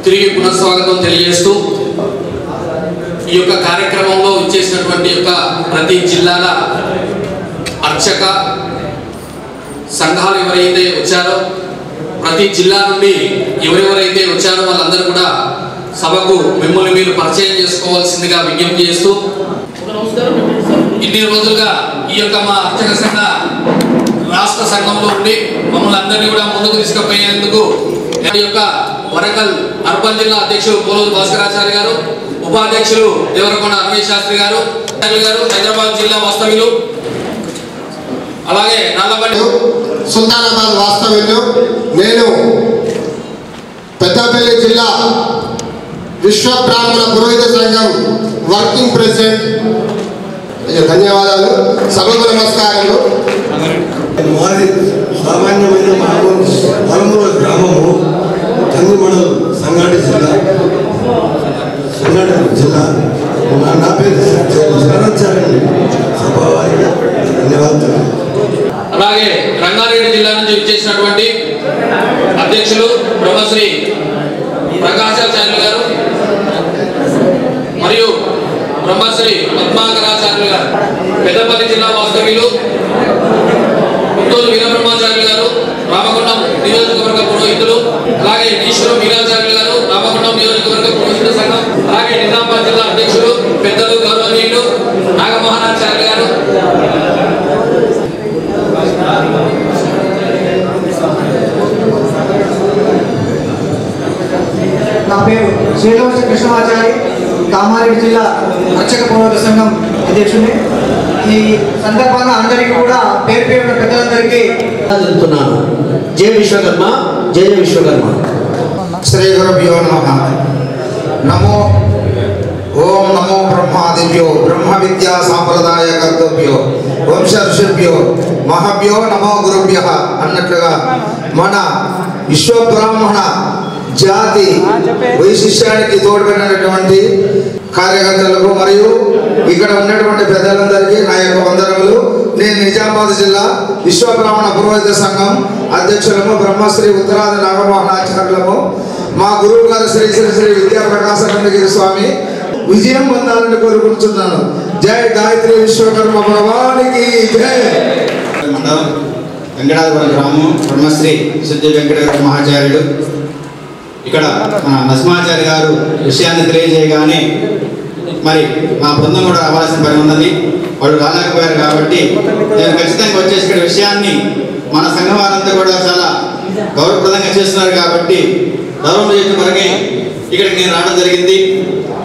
తిరిగి పునఃస్వాగతం తెలియజేస్తూ ఈ యొక్క కార్యక్రమంలో ఇచ్చేసినటువంటి యొక్క ప్రతి జిల్లాల అర్చక సంఘాలు ఎవరైతే వచ్చారో ప్రతి జిల్లా నుండి ఎవరెవరైతే వచ్చారో వాళ్ళందరూ కూడా సభకు మిమ్మల్ని మీరు పరిచయం చేసుకోవాల్సిందిగా విజ్ఞప్తి చేస్తూ ఇన్ని రోజులుగా ఈ యొక్క మా అర్చక సంఘ రాష్ట్ర సంఘంలో ఉండి మమ్మల్ని అందరినీ కూడా ముందుకు తీసుకుపోయేందుకు ఈ యొక్క వరంగల్ అర్బన్ జిల్లా అధ్యక్షులు పోలూరు భాస్కరాచార్య గారు, ఉపాధ్యక్షులు దేవరకొండ రమేష్ శాస్త్రి గారు, హైదరాబాద్ జిల్లా వాస్తవ్యులు, అలాగే నల్లబండి సుల్తానాబాద్ వాస్తవ్యులు, నేను పెద్దపల్లి జిల్లా విశ్వ బ్రాహ్మణ పురోహిత సంఘం వర్కింగ్ ప్రెసిడెంట్. ధన్యవాదాలు, సభకు నమస్కారాలు. మాది సామాన్యమైన మలమూల గ్రామము, చంద్రమణం సంగారెడ్డి జిల్లా. నా పేరు శరణాచార్య సభావారికి ధన్యవాదాలు. అలాగే రంగారెడ్డి జిల్లా నుంచి ఇచ్చేసినటువంటి అధ్యక్షులు బ్రహ్మశ్రీ ప్రకాశాచార్యులు గారు మరియు బ్రహ్మశ్రీ పద్మాకరాచార్యులు గారు, పెద్దపల్లి జిల్లా వాస్తవ్యులు పుత్తూరు వీరబ్రహ్మాచార్యులు గారు, రామగుండం నియోజకవర్గ పురోహితులు, అలాగే ఈశ్వరం వీరాచార్యులు గారు, రామగుండం నియోజకవర్గ పురోహిత సంఘం, అలాగే నిజామాబాద్ జిల్లా అధ్యక్షులు పెద్దలు గౌరవనీయులు నాగమోహనాచార్యులు గారు, నా పేరు శ్రీలోచ కృష్ణమాచారి, కామారెడ్డి జిల్లా అర్చక పురోహిత సంఘం అధ్యక్షుడిని. ఈ సందర్భంగా అందరికీ కూడా పేరు పేరున పెద్దలందరికీ చెప్తున్నాను. జయ విశ్వకర్మ, జయ విశ్వకర్మ. శ్రీ గురుభ్యో నమః. నమో ఓం నమో బ్రహ్మాదిభ్యో బ్రహ్మ విద్యా సాంప్రదాయ కర్తవ్యో వంశ ఋషిభ్యో మహాభ్యో నమో గురుభ్య అన్నట్లుగా మన విశ్వబ్రాహ్మణ జాతి వైశిష్యానికి తోడ్పడినటువంటి కార్యకర్తలకు మరియు ఇక్కడ ఉన్నటువంటి పెద్దలందరికీ నా యొక్క వందనములు. నేను నిజామాబాద్ జిల్లా విశ్వబ్రాహ్మణ పురోహిత సంఘం అధ్యక్షులము బ్రహ్మశ్రీ ఉత్తరాది నాగమోహనాచార్యులము. మా గురువు గారు శ్రీ శ్రీ శ్రీ విద్యా ప్రకాశానందగిరి స్వామి విజయం పొందాలని కోరుకుంటున్నాను. జై గాయత్రి విశ్వకర్మ భగవానికి జై. మండలం వెంకటాపురం గ్రామం బ్రహ్మశ్రీ సిద్ధి వెంకటేశ్వర మహాచార్యుడు. ఇక్కడ మన నరసింహాచార్య గారు విషయాన్ని తెలియజేయగానే మరి మా బృందం కూడా రావాల్సిన పని ఉన్నది. వాళ్ళు రాలేకపోయారు కాబట్టి నేను ఖచ్చితంగా వచ్చేసి ఇక్కడ విషయాన్ని మన సంఘం వారంతా కూడా చాలా గౌరవప్రదంగా చేస్తున్నారు కాబట్టి గౌరవం చేసిన వరకే ఇక్కడికి నేను రావడం జరిగింది.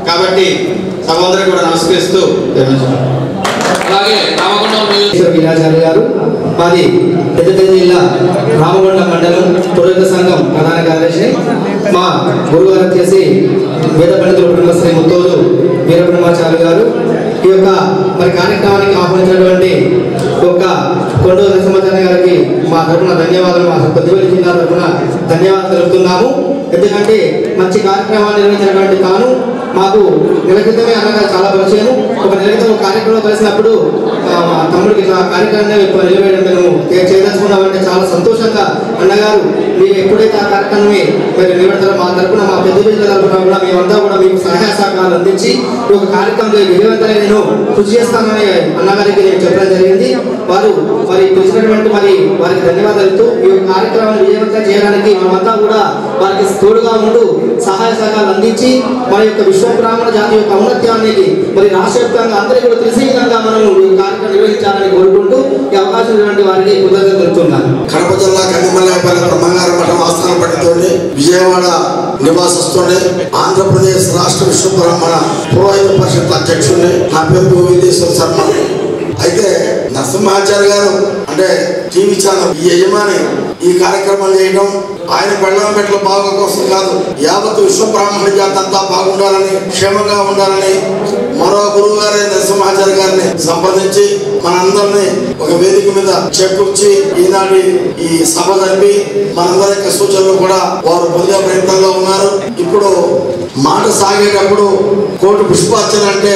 కాబట్టి సభోదరులకు కూడా నమస్కరిస్తూ అలాగే రామగుండం వీరాచార్య గారు, మాది పెద్దపల్లి జిల్లా రామగుండం మండలం పురోహిత సంఘం ప్రధాన కార్యదర్శి. మా గురుగారు వచ్చేసి వేద పండితులు బ్రహ్మశ్రీ ముత్తూరు వీరబ్రహ్మాచార్య గారు. ఈ యొక్క మరి కార్యక్రమానికి ఆహ్వానించినటువంటి ఒక కొండూరు నరసింహాచార్య గారికి మా తరఫున ధన్యవాదాలు, మా పెద్దపల్లి జిల్లా తరఫున ధన్యవాదాలు తెలుపుతున్నాము. ఎందుకంటే మంచి కార్యక్రమాన్ని నిర్వహించినటువంటి తాను మాకు నెల క్రితమే అన్నగారు చాలా పరిచయం. ఒక నెల క్రితం కార్యక్రమంలో కలిసినప్పుడు తమ్ముడికి ఇట్లా కార్యక్రమాన్ని నిలవేయడం మేము చేయదలుచుకున్నామంటే చాలా సంతోషంగా అన్నగారు మీరు ఎప్పుడైతే ఆ కార్యక్రమాన్ని మరి నిలబెడతారో మా తరఫున మా పెద్ద బిడ్డల తరఫున కూడా మేమంతా కూడా మీకు సహాయ సహకారాలు అందించి ఈ ఒక కార్యక్రమంలో విజయవంతంగా నేను కృషి చేస్తానని అన్నగారికి నేను చెప్పడం జరిగింది. వారు మరి పిలిచినటువంటి మరి వారికి ధన్యవాదాలు. ఈ యొక్క కార్యక్రమాన్ని విజయవంతం చేయడానికి మనమంతా కూడా వారికి తోడుగా ఉంటూ సహాయ సహకారాలు అందించి మన యొక్క విశ్వబ్రాహ్మణ జాతి యొక్క ఔన్నత్యాన్ని మరి రాష్ట్రవ్యాప్తంగా అందరికీ కూడా తెలిసే విధంగా మనం ఈ కార్యక్రమం నిర్వహించాలని కోరుకుంటూ ఈ అవకాశం ఇవ్వడానికి వారికి కృతజ్ఞతలు తెలుపుతున్నాను. కడప జిల్లా కందిమల్లాయపల్లి బ్రహ్మంగారం మఠం ఆస్థాన పట్టితోండి విజయవాడ నివాసిస్తోండి ఆంధ్రప్రదేశ్ రాష్ట్ర విశ్వబ్రాహ్మణ పురోహిత పరిషత్ అధ్యక్షుడిని. నా పేరు గోవిందేశ్వర శర్మ. అయితే నరసింహాచార్య గారు అంటే టీవీ ఛానల్ ఈ యజమాని ఈ కార్యక్రమం చేయడం ఆయన పెళ్ళంపెట్ల బాగు కోసం కాదు, యావత్ విశ్వబ్రాహ్మణ జాతి అంతా బాగుండాలని క్షేమంగా ఉండాలని మరో గురువు గారే నరసింహాచార్య గారిని సంప్రదించి మనందరినీ ఒక వేదిక మీద చేకూర్చి ఈనాటి ఈ సభ జరిపి మనందరి యొక్క సూచనలు కూడా వారు పొందే ప్రయత్నంలో ఉన్నారు. ఇప్పుడు మాట సాగేటప్పుడు కోటి పుష్పార్చన అంటే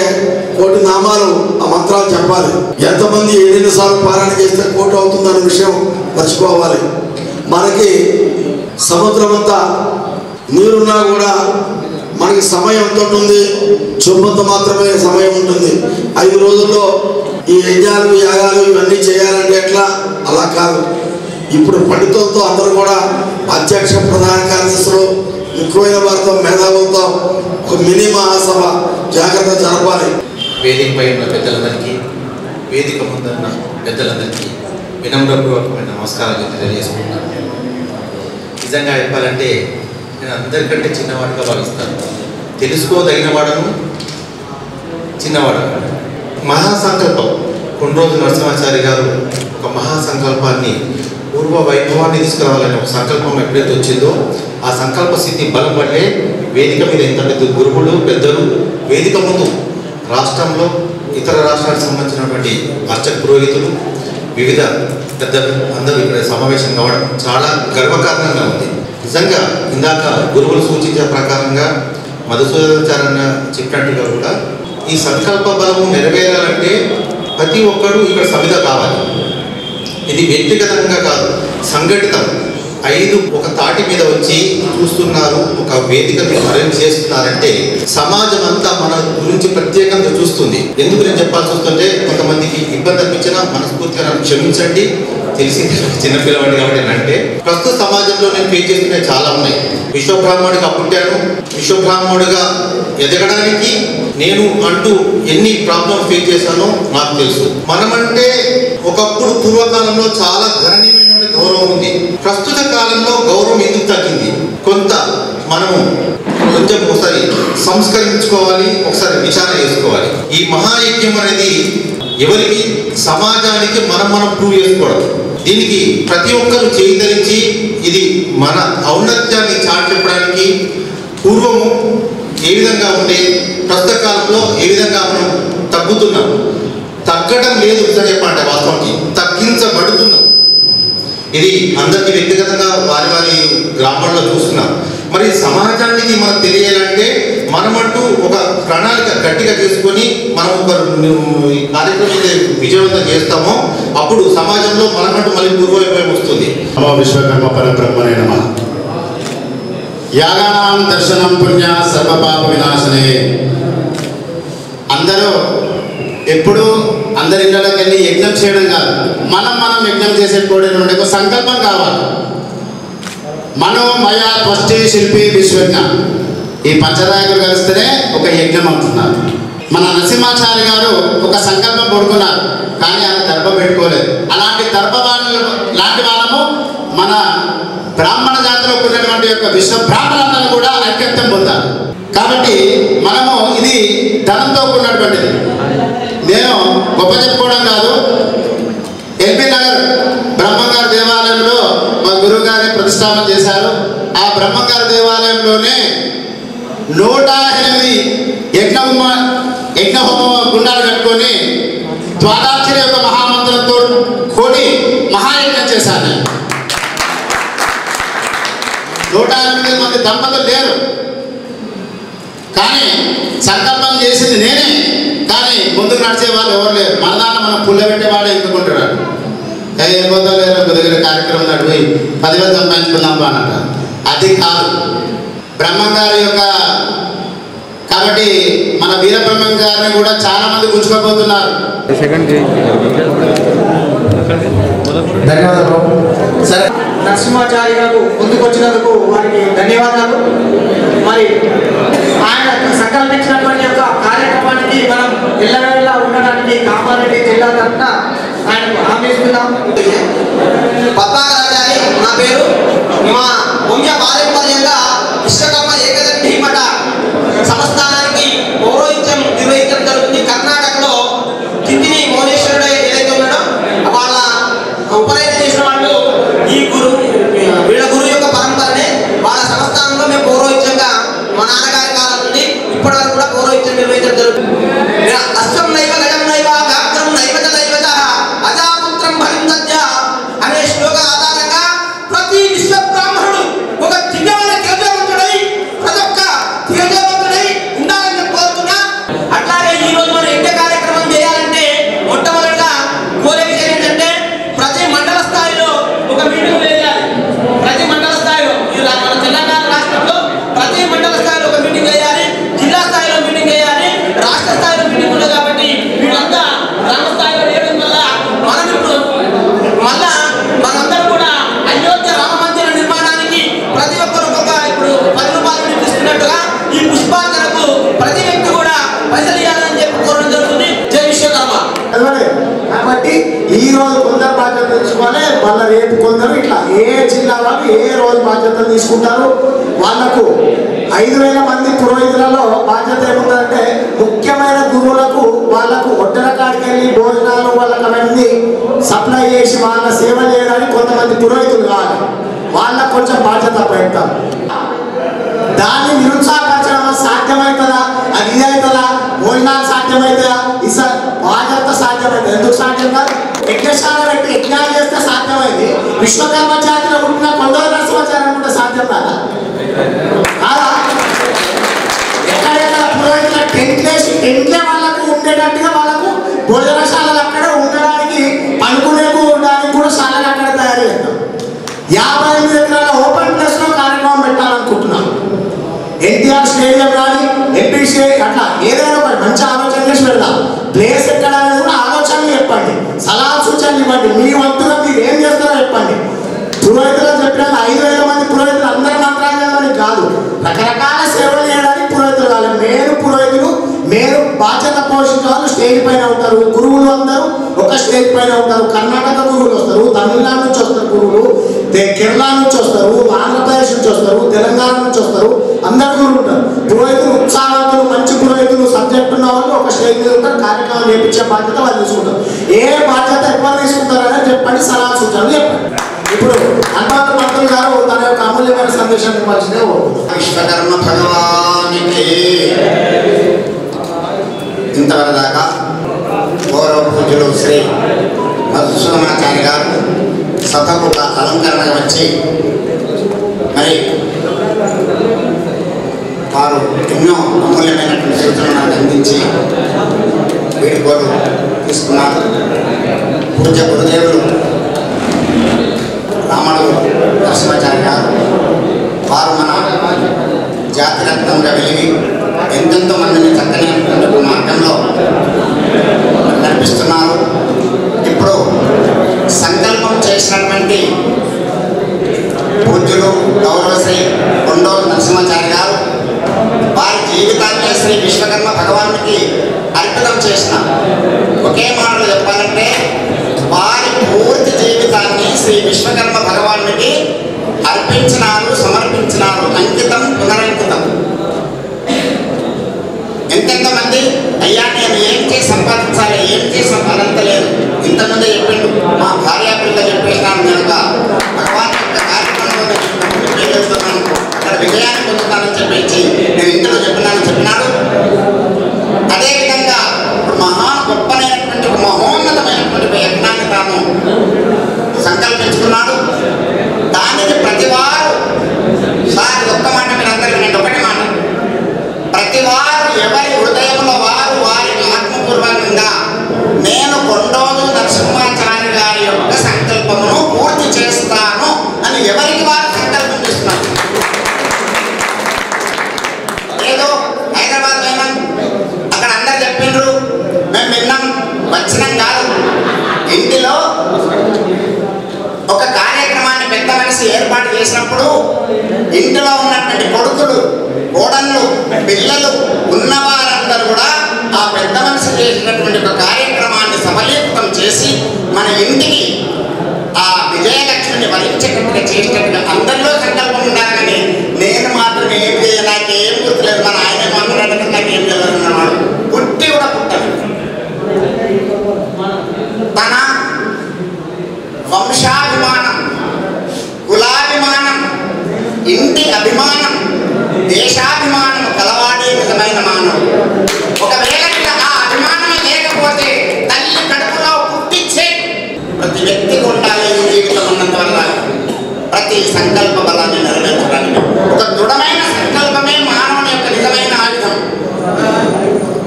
కోటి నామాలు ఆ మంత్రాలు చెప్పాలి. ఎంతమంది ఎన్నిసార్లు పారాయణ చేస్తే కోటి అవుతుందనే విషయం మర్చిపోవాలి. మనకి సముద్రం అంతా నీరున్నా కూడా మనకి సమయం ఎంత ఉంటుంది, చుంబంత మాత్రమే సమయం ఉంటుంది. 5 రోజుల్లో ఈ యజ్ఞాలు యాగాలు ఇవన్నీ చేయాలంటే ఎట్లా? అలా కాదు. ఇప్పుడు పండితులతో అందరూ కూడా అధ్యక్ష ప్రధాన కార్యదర్శులు ముఖ్యమైన వారితో మేధావులతో ఒక మినీ మహాసభ జాగ్రత్త జరపాలి. వేదికపై ఉన్న పెద్దలందరికీ, వేదిక ముందున్న పెద్దలందరికీ వినమ్రపూర్వకమైన నమస్కారాలు తెలియజేసుకుంటున్నాను. నిజంగా చెప్పాలంటే నేను అందరికంటే చిన్నవాడిగా భావిస్తాను. తెలుసుకోదగిన వాడను, చిన్నవాడు. మహాసంకల్పం కొండ్రోజు నరసింహాచారి గారు ఒక మహాసంకల్పాన్ని, పూర్వ వైభవాన్ని తీసుకురావాలనే ఒక సంకల్పం ఎప్పుడైతే వచ్చిందో ఆ సంకల్ప స్థితి బలం వల్లే వేదిక మీద ఇంతమంది గురువులు పెద్దలు వేదిక ముందు రాష్ట్రంలో ఇతర రాష్ట్రాలకు సంబంధించినటువంటి అర్చక పురోహితులు వివిధ పెద్దలు అందరూ ఇక్కడ సమావేశం కావడం చాలా గర్వకారణంగా ఉంది. నిజంగా ఇందాక గురువులు సూచించే ప్రకారంగా మధుసూదనాచార్య చెప్పినట్టుగా కూడా ఈ సంకల్ప బలము నెరవేరాలంటే ప్రతి ఒక్కరూ ఇక్కడ సమిధ కావాలి. ఇది వ్యక్తిగతంగా కాదు, సంఘటితం. 5 ఒక తాటి మీద వచ్చి చూస్తున్నారు, ఒక వేదికను అరేంజ్ చేస్తున్నారంటే సమాజం అంతా మన గురించి ప్రత్యేకంగా చూస్తుంది. ఎందుకు నేను చెప్పాల్సి వస్తుంటే కొంతమందికి ఇబ్బంది అనిపించినా మనస్ఫూర్తిగా నన్ను క్షమించండి, తెలిసి చిన్నపిల్లవాడి కాబట్టి అంటే ప్రస్తుత సమాజంలో నేను ఫేస్ చేస్తున్నవి చాలా ఉన్నాయి. విశ్వబ్రాహ్మణుడిగా పుట్టాను, విశ్వబ్రాహ్మణుడిగా ఎదగడానికి నేను అంటూ ఎన్ని ప్రాబ్లమ్స్ ఫేస్ చేశానో నాకు తెలుసు. మనమంటే ఒకప్పుడు పూర్వకాలంలో చాలా గణనీయమైన గౌరవం ఉంది. ప్రస్తుత కాలంలో గౌరవం ఎందుకు తగ్గింది? కొంత మనము కొంచెం ఒకసారి సంస్కరించుకోవాలి, ఒకసారి విచారణ చేసుకోవాలి. ఈ మహాయజ్ఞం అనేది ఎవరికి? సమాజానికి మనం ప్రూవ్ చేసుకోవడం. దీనికి ప్రతి ఒక్కరు చేయిదరించి ఇది మన ఔన్నత్యాన్ని చాటి చెప్పడానికి పూర్వము ఏ విధంగా ఉండే, ప్రస్తుత కాలంలో ఏ విధంగా మనం తగ్గుతున్నాం. తగ్గడం లేదు చెప్పండి, వాస్తవానికి తగ్గించబడుతున్నాం. ఇది అందరికీ వ్యక్తిగతంగా వారి వారి గ్రామాల్లో చూస్తున్నాం. మరి సమాజానికి మనకు తెలియాలంటే మనమంటూ ఒక ప్రణాళిక గట్టిగా చేసుకొని మనం ఒక కార్యక్రమం విజయవంతం చేస్తామో అప్పుడు సమాజంలో మనమంటూ మళ్ళీ పూర్వవైపు వస్తుంది. విశ్వకర్మ పరబ్రహ్మణే నమః. యాగానాం దర్శనం పుణ్య సర్వపాప వినాశనే. అందరూ ఎప్పుడు అందరి ఇళ్ళకి వెళ్ళి యజ్ఞం చేయడం కాదు, మనం యజ్ఞం చేసేటప్పుడు ఒక సంకల్పం కావాలి. మనోమయ త్వష్టి శిల్పి విశ్వజ్ఞ, ఈ పంచదాయకులు కలిస్తేనే ఒక యజ్ఞం అంటున్నారు. మన నరసింహాచారి గారు ఒక సంకల్పం కొడుకున్నారు, కానీ ఆయన దర్భ పెట్టుకోలేదు. అలాంటి దర్భవాణులు లాంటి వాళ్ళము మన బ్రాహ్మణ జాతిలో ఉన్నటువంటి యొక్క విశ్వ బ్రాహ్మణులందరూ కూడా ఐక్యత్వం పొందాలి. కాబట్టి మనము ఇది ధనంతో కూడినటువంటిది. నేను గొప్ప చెప్పుకోవడం కాదు, ఎల్బీ నగర్ బ్రహ్మంగారి దేవాలయంలో మా గురువు గారి ప్రతిష్టాపన చేశారు. ఆ బ్రహ్మంగారి దేవాలయంలోనే 108 యజ్ఞహోమ గుండాలు కట్టుకొని ద్వాదాక్షరి యొక్క మహామంత్రంతో కూడి మహాయజ్ఞం చేశాను. 108 మంది దంపతులు లేరు, కానీ సంకల్పం చేసింది నేనే. కానీ ముందుకు నడిచే వాళ్ళు ఎవరు లేరు. మన దాన్ని మనం పుల్లబెట్టేవాడే ఎన్నుకుంటున్నాడు. ఏం పోతా లేరు, దగ్గర కార్యక్రమం నడిపోయి 10,000 సంపాదించుకుందాం అన్నట. అది కాదు బ్రహ్మంగారి యొక్క. కాబట్టి మన వీరబ్రహ్మం గారిని కూడా చాలా మంది గుంజుకోబోతున్నారు. ధన్యవాదాలు. సరే, నరసింహాచారి గారు ముందుకు వచ్చినందుకు వారికి ధన్యవాదాలు. మరి ఆయన సంకల్పించినటువంటి యొక్క కార్యక్రమానికి మనం ఎల్లవేళలా ఉండడానికి కామారెడ్డి జిల్లా తరఫున ఆయనకు హామీ ఇస్తున్నాం. పద్మాకరాచారి నా పేరు. మా వంశ పారంపర్యంగా విశ్వకర్మ ఏకదండి మఠ సంస్థానానికి పౌరోహిత్యం నిర్వహించడం జరుగుతుంది. కర్ణాటకలో తిత్తిని మౌనేశ్వరుడు ఏదైతే ఉన్నాడో వాళ్ళ ఉపనయనం చేసిన వాళ్ళు ఈ వీళ్ళ గురువు యొక్క పరంపరనే. వాళ్ళ సంస్థానంలో మేము పౌరోహిత్యంగా మా నాన్నగారి కాలం నుండి ఇప్పటి వరకు కూడా పౌరోహిత్యం నిర్వహించడం జరుగుతుంది. అష్టం నైవ గజం నైవ గాత్రం నైవత నైవత అజాపుత్రం భరింద్య అనే శ్లోక ఆధారంగా ప్రతి విశ్వ బ్రాహ్మణుడు ఒక దివ్యమైన తేజవంతుడై, ప్రతి ఒక్క తేజవంతుడై రోజు కొందరు బాధ్యత తీసుకోవాలి, మళ్ళీ రేపు కొందరు, ఇట్లా ఏ జిల్లా వాళ్ళు ఏ రోజు బాధ్యతలు తీసుకుంటారు. వాళ్లకు 5,000 మంది పురోహితులలో బాధ్యత ఏముందంటే ముఖ్యమైన గురువులకు వాళ్ళకు ఒడ్డల కాడికి వెళ్ళి భోజనాలు వాళ్ళకి అవన్నీ సప్లై చేసి వాళ్ళ సేవ చేయడానికి కొంతమంది పురోహితులు కావాలి. వాళ్ళకు కొంచెం బాధ్యత పెడతారు. దాన్ని నిరుత్సాహపరచడం సాధ్యమవుతుందా? అది ఇది అవుతుందా? భోజనాలు సాధ్యమవుతుందా? ఇస బాధ్యత సాధ్యమవుతుంది. ఎందుకు సాధ్యం కాదు? యజ్ఞశాల పెట్టి యజ్ఞాలు చేస్తే సాధ్యమైంది. విశ్వకర్మ జాతిలో ఉంటున్న కొందరు నరసింహాచార్య అనుకుంటే సాధ్యం కాదా? కాదా? ఎక్కడెక్కడ పురోహితుల టెంట్లే వాళ్ళకు ఉండేటట్టుగా వాళ్ళకు భోజనశాలలు అక్కడ ఉండడానికి పనుకునేకు ఉండడానికి కూడా శాలలు అక్కడ తయారు చేస్తాం. 58 ఎకరాల ఓపెన్ ప్లేస్ లో కార్యక్రమం పెట్టాలనుకుంటున్నాం. ఎన్టీఆర్ స్టేడియం కానీ ఎంపీసీ అట్లా ఏదైనా ఒక మంచి ఆలోచన చేసి పెడదాం. ప్లేస్ ఎక్కడ అనేది కూడా ఆలోచనలు చెప్పండి, సలహా సూచనలు ఇవ్వండి. మీ వంతుగా మీరు ఏం చేస్తారో చెప్పండి. పురోహితులు చెప్పిన 5,000 మంది పురోహితులు అందరూ మంత్రాలు చేయడానికి కాదు, రకరకాల సేవలు చేయడానికి పురోహితులు కాదు. మీరు బాధ్యత పోషించే వాళ్ళు స్టేజ్ పైన ఉంటారు. గురువులు అందరూ ఒక స్టేజ్ పైన ఉంటారు. కర్ణాటక గురువులు వస్తారు, తమిళనాడు నుంచి వస్తారు గురువులు, కేరళ నుంచి వస్తారు, ఆంధ్రప్రదేశ్ నుంచి వస్తారు, తెలంగాణ నుంచి వస్తారు. అందరు గురువులు ఉంటారు. పురోహితులు ఉత్సాహవంతులు, మంచి పురోహితులు, సబ్జెక్ట్ ఉన్న వాళ్ళు ఒక స్టేజ్ మీద ఉంటారు. కార్యక్రమం చేయించే బాధ్యత వాళ్ళు తీసుకుంటారు. ఏ బాధ్యత ఎక్కువ తీసుకుంటారని చెప్పండి, సలహా సూచనలు చెప్పండి. ఇప్పుడు హనుమంత మంత్రులు గారు తన యొక్క అమూల్యమైన సందేశాన్ని ఇవ్వాల్సిందే. విశ్వకర్మ భగవానికి ఇంతవరకు దాకా గౌరవ పూజలు శ్రీ మధుసూదనాచార్య గారు సభకు ఒక అలంకరణగా వచ్చి మరి వారు ఎన్నో అమూల్యమైనటువంటి సూచనలను అందించి వీడుకోలు తీసుకున్నారు. పూజ్య గురుదేవులు రామడు నరసింహాచార్య గారు వారు మన జాతి రత్నంగా వెలిగి ఎంతెంతో మందిని చక్కని మార్గంలో నడిపిస్తున్నారు. ఇప్పుడు సంకల్పం చేసినటువంటి పూజ్యులు గౌరవశ్రీ కొండోలు నరసింహాచార్య గారు వారి జీవితాన్ని శ్రీ విశ్వకర్మ భగవానికి అర్పితం చేసిన ఒకే మాటలు చెప్పాలంటే వారి పూర్తి జీవితాన్ని శ్రీ విశ్వకర్మ భగవానికి అర్పించినారు, సమర్పించినారు. అంకితం పునరంకితం. ఎంతెంతో మంది అయ్యా నేను ఏం చేసి సంపాదించాలి, ఏం చేసి అనంతలేదు. ఇంతమంది చెప్పిండు, మా భార్య పిల్ల చెప్పేసినాను, నేను భగవాన్ యొక్క కార్యక్రమంలో చేస్తున్నాను, అక్కడ విజయాన్ని పొందుతానని చెప్పేసి నేను ఇంట్లో చెప్పినాడు. అదేవిధంగా మహా గొప్పనైనటువంటి మహోన్నతమైనటువంటి యజ్ఞాన్ని తాను సంకల్పించుకున్నాడు. దానికి ప్రతివారు సార్ ఒక్క మాట మీరు అందరూ వినండి, ఒకటి మాట. ప్రతివారు ఎవరి హృదయంలో వారి ఆత్మపూర్వకంగా నేను కొండోలు నరసింహాచార్య గారి యొక్క సంకల్పమును పూర్తి చేస్తాను అని ఎవరికి వారు సంకల్పం చేస్తున్నారు. ఏదో హైదరాబాద్ పోయినాం, అక్కడ అందరు చెప్పిండ్రు, మేము విన్నాం, వచ్చినాం కాదు. ఇంటిలో ఒక కార్యక్రమాన్ని పెద్ద మనిషి ఏర్పాటు చేసినప్పుడు ఇంటిలో ఉన్నటువంటి కొడుకులు, కోడళ్ళు, పిల్లలు ఉన్నవారందరూ కూడా ఆ పెద్ద మనిషి చేసినటువంటి ఒక కార్యక్రమాన్ని సఫలీకృతం చేసి మన ఇంటికి ఆ విజయలక్ష్మిని వరించేటట్టుగా చేసేటట్టుగా అందరిలో సంకల్పం ఉండాలని నేను మాత్రం ఏం చేయాలి, నాకు ఏం గుర్తులేదు, మన ఆయన మాట్లాడటం నాకు ఏం తెలియదు. పుట్టి కూడా పుట్టాను. తన వంశాభిమానం, కులాభిమానం, ఇంటి అభిమానం, దేశాభిమానం కలవాడే నిజమైన మానవుడు. ఒకవేళ ఆ అభిమానమే లేకపోతే తల్లి కడుపులో పుట్టించే ప్రతి వ్యక్తికి ఉండాలి జీవితం ఉన్నంత వల్ల ప్రతి సంకల్ప బలాన్ని నెరవేర్చడానికి. ఒక దృఢమైన సంకల్పమే మానవుని యొక్క నిజమైన ఆయుధం.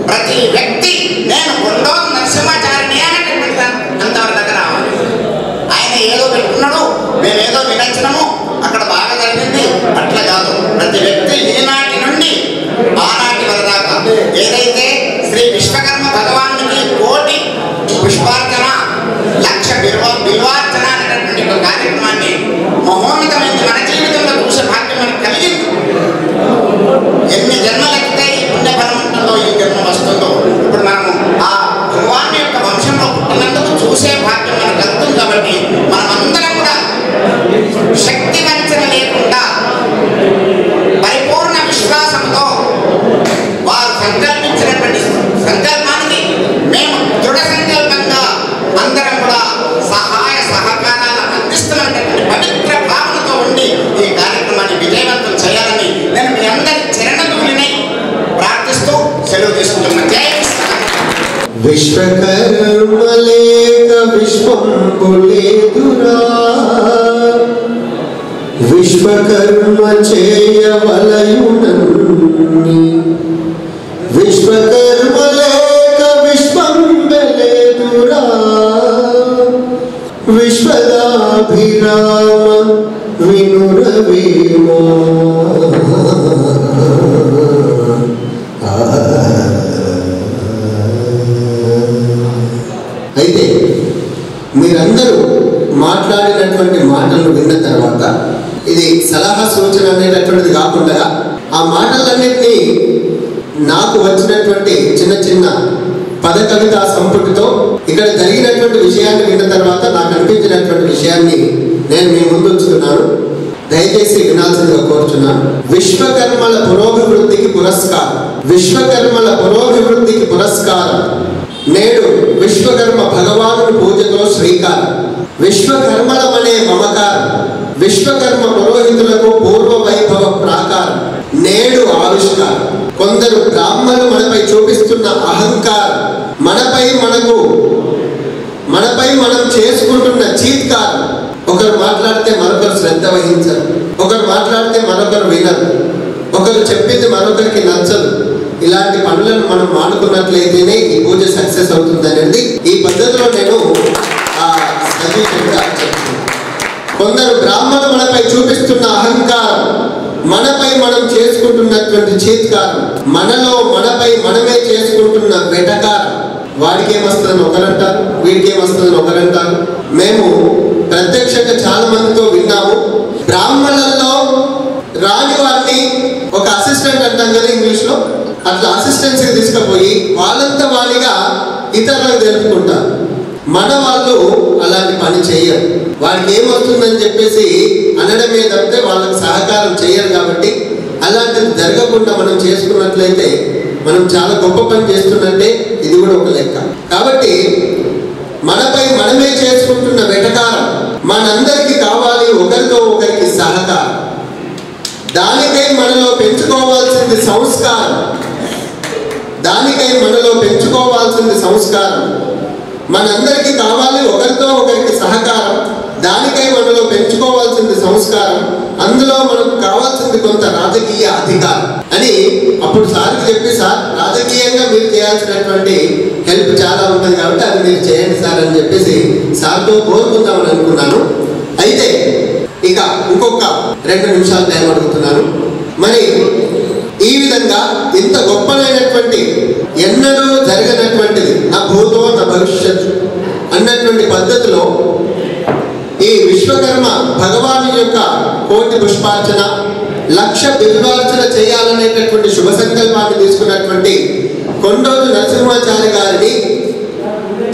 ప్రతి వ్యక్తి నేను కొండోలు నరసింహాచార్యని అనేటువంటి అంతవరకు దగ్గర రావాలి. ఆయన ఏదో విశ్వకర్మలేక విశ్వంబులేదురా విశ్వకర్మ చేయవలయునన్ని విశ్వకర్మలేక విశ్వంబెలేదురా విశ్వదాభిరామ వినురవేమో అయితే మీరందరూ మాట్లాడినటువంటి మాటలు విన్న తర్వాత ఇది సలహా సూచన అనేటటువంటిది కాకుండా ఆ మాటలన్నింటినీ నాకు వచ్చినటువంటి చిన్న చిన్న పద కవితా సంపుటితో ఇక్కడ జరిగినటువంటి విషయాన్ని విన్న తర్వాత నాకు అనిపించినటువంటి విషయాన్ని నేను మీ ముందు ఉంచుతున్నాను. దయచేసి వినాల్సిందిగా కోరుచున్నాను. విశ్వకర్మల పురోభివృద్ధికి పురస్కారం. విశ్వకర్మల పురోభివృద్ధికి పురస్కారం. నేడు విశ్వకర్మ భగవానుని పూజతో శ్రీకారం. విశ్వకర్మలమనే మమకారం. విశ్వకర్మ పురోహితులకు పూర్వ వైభవ ప్రాకారం. నేడు ఆవిష్కారం. కొందరు బ్రాహ్మణులు మనపై చూపిస్తున్న అహంకారం. మనపై మనం చేసుకుంటున్న చీత్కారం. ఒకరు మాట్లాడితే మరొకరు శ్రద్ధ వహించరు. ఒకరు మాట్లాడితే మరొకరు వినరు. ఒకరు చెప్పింది మరొకరికి నచ్చదు. ఇలాంటి పనులను మనం మానుకున్నట్లయితేనే ఈ పూజ సక్సెస్ అవుతుందనేది ఈ పద్ధతిలో నేను కొందరు బ్రాహ్మణులు మనపై చూపిస్తున్న అహంకారం, మనపై మనం చేసుకుంటున్నటువంటి చీత్కారం, మనపై మనమే చేసుకుంటున్న వెటకారం. వాడికి ఏమొస్తుందని ఒకరంటారు, వీడికి ఏమొస్తుందని ఒకరంటారు. మేము ప్రత్యక్షంగా చాలా మందితో విన్నాము. బ్రాహ్మణులలో రాని వారిని ఒక అసిస్టెంట్ అంటాం కదా ఇంగ్లీష్లో, అట్లా అసిస్టెన్సీకి తీసుకుపోయి వాళ్ళంతా వాడిగా ఇతరులకు తెలుపుకుంటారు. మన వాళ్ళు అలాంటి పని చేయరు. వాడికి ఏమవుతుందని చెప్పేసి అనడమే తప్పితే వాళ్ళకి సహకారం చేయరు. కాబట్టి అలాంటిది జరగకుండా మనం చేసుకున్నట్లయితే మనం చాలా గొప్ప పని చేస్తున్నట్టే ఇది కూడా ఒక లెక్క. కాబట్టి మనపై మనమే చేసుకుంటున్న వెటకారం. మనందరికీ కావాలి ఒకరితో ఒకరికి సహకారం. దానికై మనలో పెంచుకోవాల్సింది సంస్కారం. మనందరికీ కావాలి ఒకరితో ఒకరికి సహకారం. దానికై మనలో పెంచుకోవాల్సింది సంస్కారం. అందులో మనకు కావాల్సింది కొంత రాజకీయ అధికారం అని అప్పుడు సార్కి చెప్పి, సార్ రాజకీయంగా మీరు చేయాల్సినటువంటి హెల్ప్ చాలా ఉంటుంది కాబట్టి అది మీరు చేయండి సార్ అని చెప్పేసి సార్తో కోరుకుందామని అనుకున్నాను. అయితే ఇక ఇంకొక 2 నిమిషాలు టైం అడుగుతున్నాను. మరి ఈ విధంగా ఇంత గొప్పనైనటువంటి ఎన్నడూ జరగనటువంటిది, నా భూతో నా భవిష్యత్తు అన్నటువంటి పద్ధతిలో ఈ విశ్వకర్మ భగవాను యొక్క కోటి పుష్పార్చన, 1,00,000 బిల్వార్చన చేయాలనేటటువంటి శుభ సంకల్పాన్ని తీసుకున్నటువంటి కొండోజు నరసింహాచారి గారిని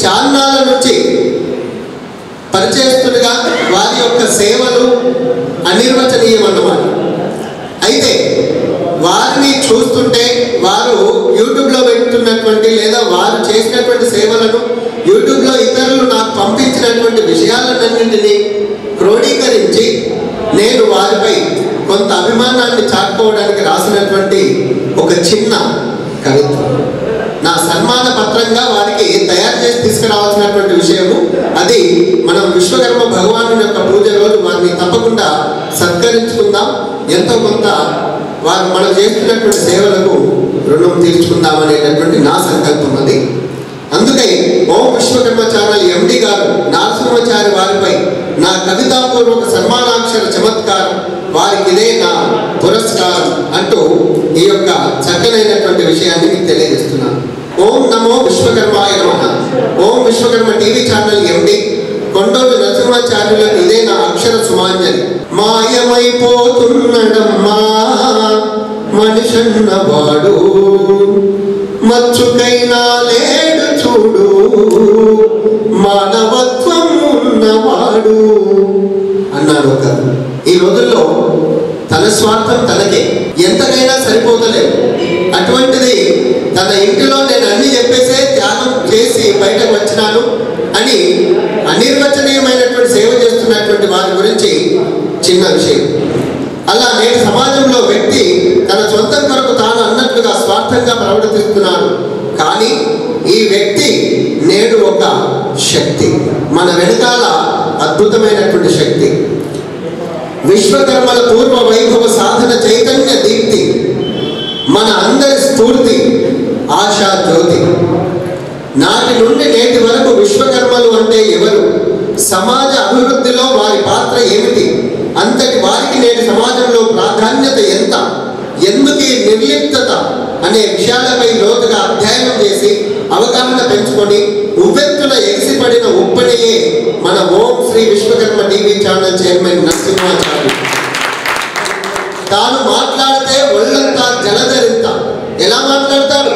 చాన్నాళ్ళ నుంచి పరిచయస్తుడిగా వారి యొక్క సేవలు అనిర్వచనీయమన్నమాట. అయితే వారిని చూస్తుంటే వారు యూట్యూబ్లో పెడుతున్నటువంటి లేదా వారు చేసినటువంటి సేవలను యూట్యూబ్లో ఇతరులు నాకు పంపించినటువంటి విషయాలన్నింటినీ క్రోడీకరించి నేను వారిపై కొంత అభిమానాన్ని చాటుకోవడానికి రాసినటువంటి ఒక చిన్న కవిత్వం నా సన్మాన పత్రంగా వారికి తయారు చేసి తీసుకురావాల్సినటువంటి విషయము. అది మనం విశ్వకర్మ భగవాను యొక్క పూజ రోజు వారిని తప్పకుండా సత్కరించుకుందాం. ఎంతో కొంత వారు మనం చేస్తున్నటువంటి సేవలకు రుణం తీర్చుకుందాం అనేటటువంటి నా సంకల్పం అది. అందుకై ఓం విశ్వకర్మ ఛానల్ ఎండి గారు నరసింహాచారి వారిపై నా కవితాపూర్వక సన్మానాక్షర చమత్కారం, వారికి ఇదే నా పురస్కారం అంటూ ఈ యొక్క చక్కనైనటువంటి విషయాన్ని మీకు తెలియజేస్తున్నాను. ఓం నమో విశ్వకర్మాయ నమః. Om Vishwakarma TV channel MD Kondoju నరసింహాచార్యులకు ఇదే నా అక్షర సుమాంజలి. మాయమైపోతున్నడమ్మా మనిషన్నవాడు, మచ్చుకైనా లేడు చూడు మానవత్వం ఉన్నవాడు అన్నాడు ఒక. ఈ రోజుల్లో తన స్వార్థం తనకే, ఎంతకైనా సరిపోతలేదు. అటువంటిది తన ఇంటిలో నేను అన్ని చెప్పేసే త్యాగం చేసి బయటకు వచ్చినాను అని అనిర్వచనీయమైనటువంటి సేవ చేస్తున్నటువంటి వారి గురించి చిన్న విషయం. అలా నేటి సమాజంలో వ్యక్తి తన సొంతం కొరకు తాను అన్నట్లుగా స్వార్థంగా ప్రవర్తిస్తున్నాడు. కానీ ఈ వ్యక్తి మన వెనకాల అద్భుతమైనటువంటి శక్తి. విశ్వకర్మల పూర్వ వైభవ సాధన చైతన్య దీప్తి, మన అందరి స్ఫూర్తి, ఆశా జ్యోతి. నాటి నుండి నేటి వరకు విశ్వకర్మలు అంటే ఎవరు, సమాజ అభివృద్ధిలో వారి పాత్ర ఏమిటి, అంతటి వారికి నేటి సమాజంలో ప్రాధాన్యత ఎంత, ఎందుకు ఈ నిర్లిప్తత అనే విషయాలపై లోతుగా అధ్యయనం చేసి అవగాహన పెంచుకొని ఉవ్వెత్తున ఎగిసిపడిన ఉప్పడియే మన Om Sri Vishwakarma TV channel chairman Narasimhacharya. తాను మాట్లాడితే ఒళ్ళంతా జలధరింత. ఎలా మాట్లాడతాడు?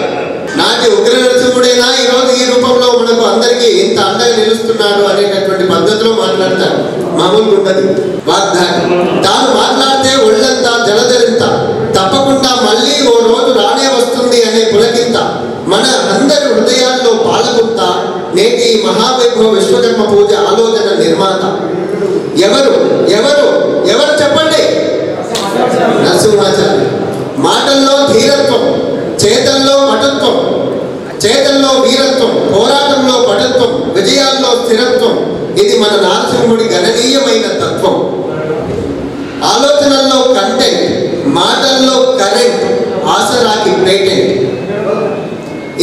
నాటి ఉగ్ర నరసింహుడైనా ఈరోజు ఈ రూపంలో మనకు అందరికీ ఇంత అండగా నిలుస్తున్నాడు అనేటటువంటి పద్ధతిలో మాట్లాడతాడు. మామూలుగా ఉండదు వాగ్దాటి. తాను మాట్లాడితే ఒళ్ళంతా జలధరింత, తప్పకుండా మళ్ళీ ఓ రోజు రానే వస్తుంది అనే పులకింత, మన అందరి హృదయాల్లో పాలగుంత, నేటి మహావైభవ విశ్వకర్మ పూజ ఆలోచన నిర్మాత. ఎవరు ఎవరు ఎవరు చెప్పండి? నరసింహాచార్య. మాటల్లో ధీరత్వం, చేతల్లో పటుత్వం, చేతల్లో వీరత్వం, పోరాటంలో పటుత్వం, విజయాల్లో స్థిరత్వం. ఇది మన నరసింహుడి గణనీయమైన తత్వం. ఆలోచనల్లో కంటెంట్, మాటల్లో కరెంట్, ఆసరాకి పేటెంట్.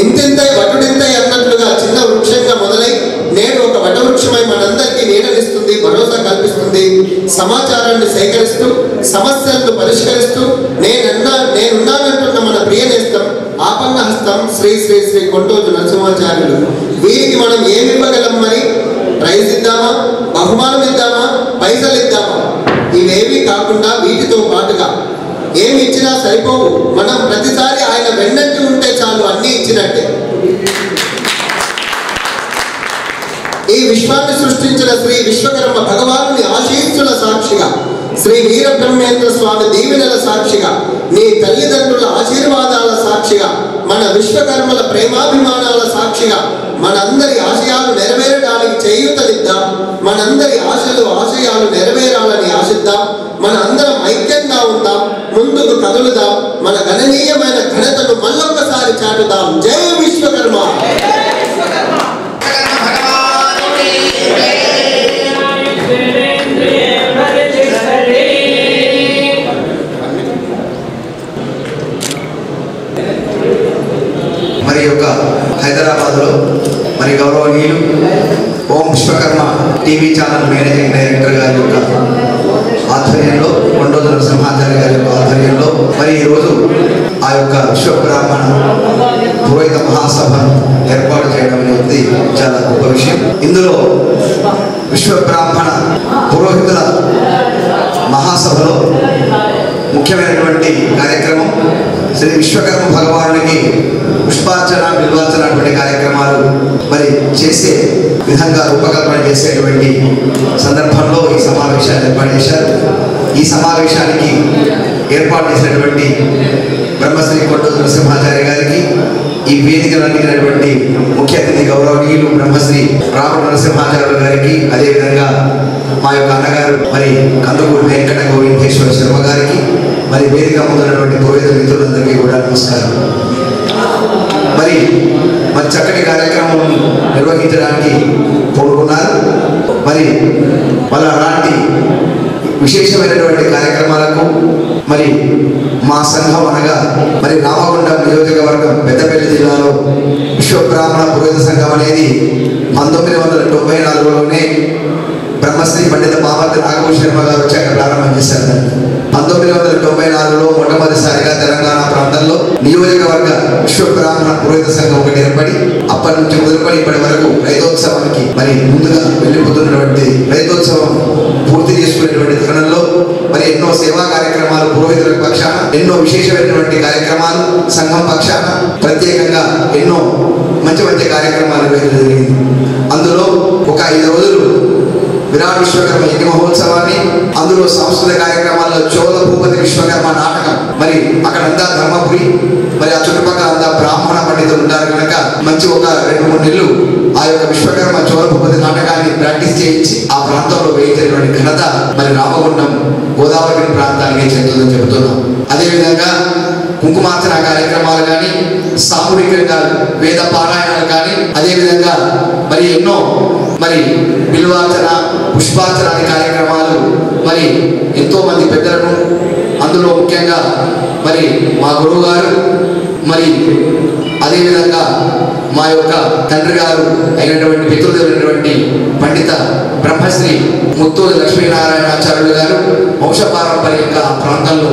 ఇంతింతై వటుడింతై అన్నట్లుగా చిన్న వృక్షంగా మొదలై నేడు ఒక వటవృక్షమై మనందరికీ నీడనిస్తుంది, భరోసా కల్పిస్తుంది. సమాచారాన్ని సేకరిస్తూ సమస్యలను పరిష్కరిస్తూ నేనున్నానంటున్న మన ప్రియనేస్తం, ఆపన్న హస్తం శ్రీ శ్రీ శ్రీ కొండోజు నరసింహాచార్యులు. వీరికి మనం ఏమివ్వగలం? మరి ప్రైజ్ ఇద్దామా, బహుమానం ఇద్దామా, పైసలు ఇద్దామా? ఇవేమీ కాకుండా వీటితో పాటుగా ఏమి ఇచ్చినా సరిపోవు. మనం ప్రతిసారి ఆయన వెన్నంటి ఉంటే చాలు, అన్నీ ఇచ్చినట్టే. ఈ విశ్వాన్ని సృష్టించిన శ్రీ విశ్వకర్మ భగవానుని ఆశీస్సుల సాక్షిగా, శ్రీ వీరబ్రహ్మేంద్ర స్వామి దీవెనల సాక్షిగా, నీ తల్లిదండ్రుల ఆశీర్వాదాల సాక్షిగా, మన విశ్వకర్మల ప్రేమాభిమానాల సాక్షిగా మనందరి ఆశయాలు నెరవేరడానికి చేయూతనిద్దాం. మనందరి ఆశలు ఆశయాలు నెరవేరాలని ఆశిద్దాం. మన అందరం ఐక్యంగా ఉందాం, ముందుకు కదులుదాం, మన గణనీయమైన ఘనతను మళ్ళొక్కసారి చాటుదాం. జై విశ్వకర్మ. మరి యొక్క హైదరాబాద్లో మరి గౌరవనీయులు Om Vishwakarma TV channel managing director గారి యొక్క ఆధ్వర్యంలో, కొండోజు నరసింహాచార్య గారి యొక్క ఆధ్వర్యంలో మరి ఈరోజు ఆ యొక్క విశ్వబ్రాహ్మణ పురోహిత మహాసభను ఏర్పాటు చేయడం అనేది చాలా గొప్ప విషయం. ఇందులో విశ్వబ్రాహ్మణ పురోహితుల మహాసభలో ముఖ్యమైనటువంటి కార్యక్రమం శ్రీ విశ్వకర్మ భగవానుడికి పుష్పార్చన, బిల్వార్చన అటువంటి కార్యక్రమాలు మరి చేసే విధంగా రూపకల్పన చేసేటువంటి సందర్భంలో ఈ సమావేశాన్ని ఏర్పాటు చేశారు. ఈ సమావేశానికి ఏర్పాటు చేసినటువంటి బ్రహ్మశ్రీ కొండోజు నరసింహాచార్య గారికి, ఈ వేదికను అందించినటువంటి ముఖ్య అతిథి గౌరవనీయులు బ్రహ్మశ్రీ రాముడు నరసింహాచార్యులు గారికి, అదేవిధంగా మా యొక్క అన్నగారు మరి కందుకూరు వెంకట గోవిందేశ్వర శర్మ గారికి, మరి వేదిక ముందున్నటువంటి పురోహిత మిత్రులందరికీ కూడా నమస్కారం. మరి చక్కటి కార్యక్రమం నిర్వహించడానికి కోరుకున్నారు. మరి వాళ్ళ అలాంటి విశేషమైనటువంటి కార్యక్రమాలకు మరి మా సంఘం అనగా మరి రామగుండం నియోజకవర్గం పెద్దపల్లి జిల్లాలో విశ్వబ్రాహ్మణ పురోహిత సంఘం అనేది 1994లోనే బ్రహ్మశ్రీ పండిత మామతి నాగభూషణ శర్మ గారు వచ్చాక ప్రారంభం చేశారు. 1994లో మొట్టమొదటిసారిగా తెలంగాణ ప్రాంతంలో నియోజకవర్గ విశ్వబ్రాహ్మణ పురోహిత సంఘం ఒకటి ఏర్పడి అప్పటి నుంచి మొదలుకొని ఇప్పటి వరకు రైతోత్సవానికి మరి ముందుగా వెళ్ళిపోతున్నటువంటి రైతోత్సవం పూర్తి చేసుకునేటువంటి తరుణంలో మరి ఎన్నో సేవా కార్యక్రమాలు పురోహితుల పక్షాన, ఎన్నో విశేషమైనటువంటి కార్యక్రమాలు సంఘం పక్షాన ప్రత్యేకంగా ఎన్నో మంచి మంచి కార్యక్రమాలు నిర్వహించడం జరిగింది. అందులో ఒక 5 రోజులు విరాట్ విశ్వకర్మ యజ్ఞ మహోత్సవాన్ని, అందులో సాంస్కృతిక కార్యక్రమాల్లో చోళ భూపతి విశ్వకర్మ నాటకం, మరి అక్కడంతా ధర్మపురి, మరి ఆ చుట్టుపక్కల అంతా బ్రాహ్మణ పండితులు ఉంటారు కనుక మంచి ఒక 2-3 నెలలు ఆ యొక్క విశ్వకర్మ చోళ భూపతి నాటకాన్ని ప్రాక్టీస్ చేయించి ఆ ప్రాంతంలో వేయించినటువంటి ఘనత మరి రామగుండం గోదావరి ప్రాంతానికి చెందుతుందని చెబుతున్నాం. అదేవిధంగా కుంకుమార్చన కార్యక్రమాలు కానీ, సామూహికంగా వేద పారాయణాలు కానీ అదేవిధంగా మరి ఎన్నో మరి బిల్వార్చన పుష్పార్చన అనే కార్యక్రమాలు మరి ఎంతో మంది పెద్దలను అందులో ముఖ్యంగా మరి మా గురువు గారు మరి అదేవిధంగా మా యొక్క తండ్రి గారు అయినటువంటి పితృదేవులైనటువంటి పండిత బ్రహ్మశ్రీ ముత్తూరు లక్ష్మీనారాయణాచార్యులు గారు వంశపారంపర్యంగా ఆ ప్రాంతంలో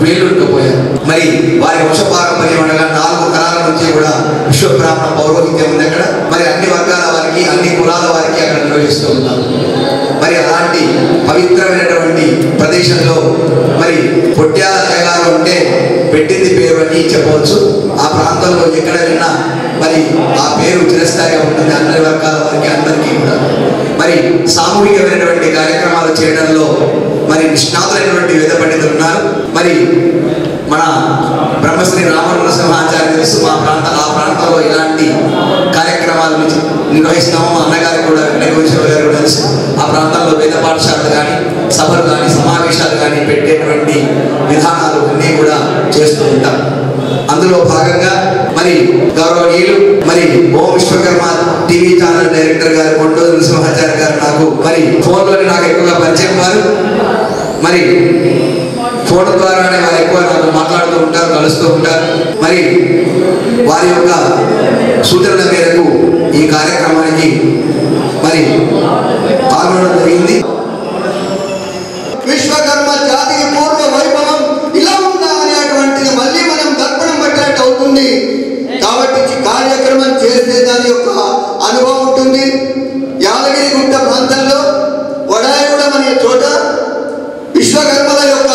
వేలుండిపోయారు. మరి వారి వంశపారంపర్యం అనగా 4 తరాల నుంచి కూడా విశ్వబ్రాహ్మణ పౌరోహిత్యం ఉంది అక్కడ. మరి అన్ని వర్గాల వారికి అన్ని కులాల వారికి అక్కడ నిర్వహిస్తూ ఉన్నారు. మరి అలాంటి పవిత్రమైనటువంటి ప్రదేశంలో మరి పొట్యాలయ్య గారు అంటే పెట్టింది పేరు అని చెప్పవచ్చు. ఆ ప్రాంతంలో ఎక్కడ విన్నా మరి ఆ పేరు చిరస్థాయిగా ఉంటుంది అన్ని వర్గాల వారికి అందరికీ కూడా. మరి సామూహికమైనటువంటి కార్యక్రమాలు చేయడంలో మరి నిష్ణాతులైనటువంటి వేద పండితులు ఉన్నారు. మరి మన బ్రహ్మశ్రీ రామనరసింహాచార్య తెలుసు. ఆ ప్రాంతంలో ఇలాంటి కార్యక్రమాలు నిర్వహిస్తాము. మా అన్నగారు కూడా వెంకటేశ్వర గారు కూడా తెలుసు. ఆ ప్రాంతంలో వేద పాఠశాలలు కానీ సభలు కానీ సమావేశాలు కానీ పెట్టేటువంటి విధానాలు అన్నీ కూడా చేస్తూ ఉంటాం. అందులో భాగంగా మరి గౌరవనీయులు మరి ఓం విశ్వకర్మ టీవీ ఛానల్ డైరెక్టర్ గారు కొండూరు నరసింహాచార్య గారు నాకు మరి ఫోన్లోనే నాకు ఎక్కువగా పరిచయం వారు. మరి ఫోన్ ద్వారానే వారు ఎక్కువ నాకు మాట్లాడుతూ ఉంటారు, కలుస్తూ ఉంటారు. మరి వారి యొక్క సూచనల మేరకు ఈ కార్యక్రమానికి మరి పాల్గొనడం జరిగింది. విశ్వకర్మ జాతికి పూర్వ వైభవం ఇలా ఉందా అనేటువంటిది మళ్ళీ మనం దర్పణం పట్టినట్టు అవుతుంది. కాబట్టి కార్యక్రమం చేస్తే దాని యొక్క అనుభవం ఉంటుంది. యాదగిరిగుట్ట ప్రాంతంలో వడాయగూడెం అనే చోట విశ్వకర్మల యొక్క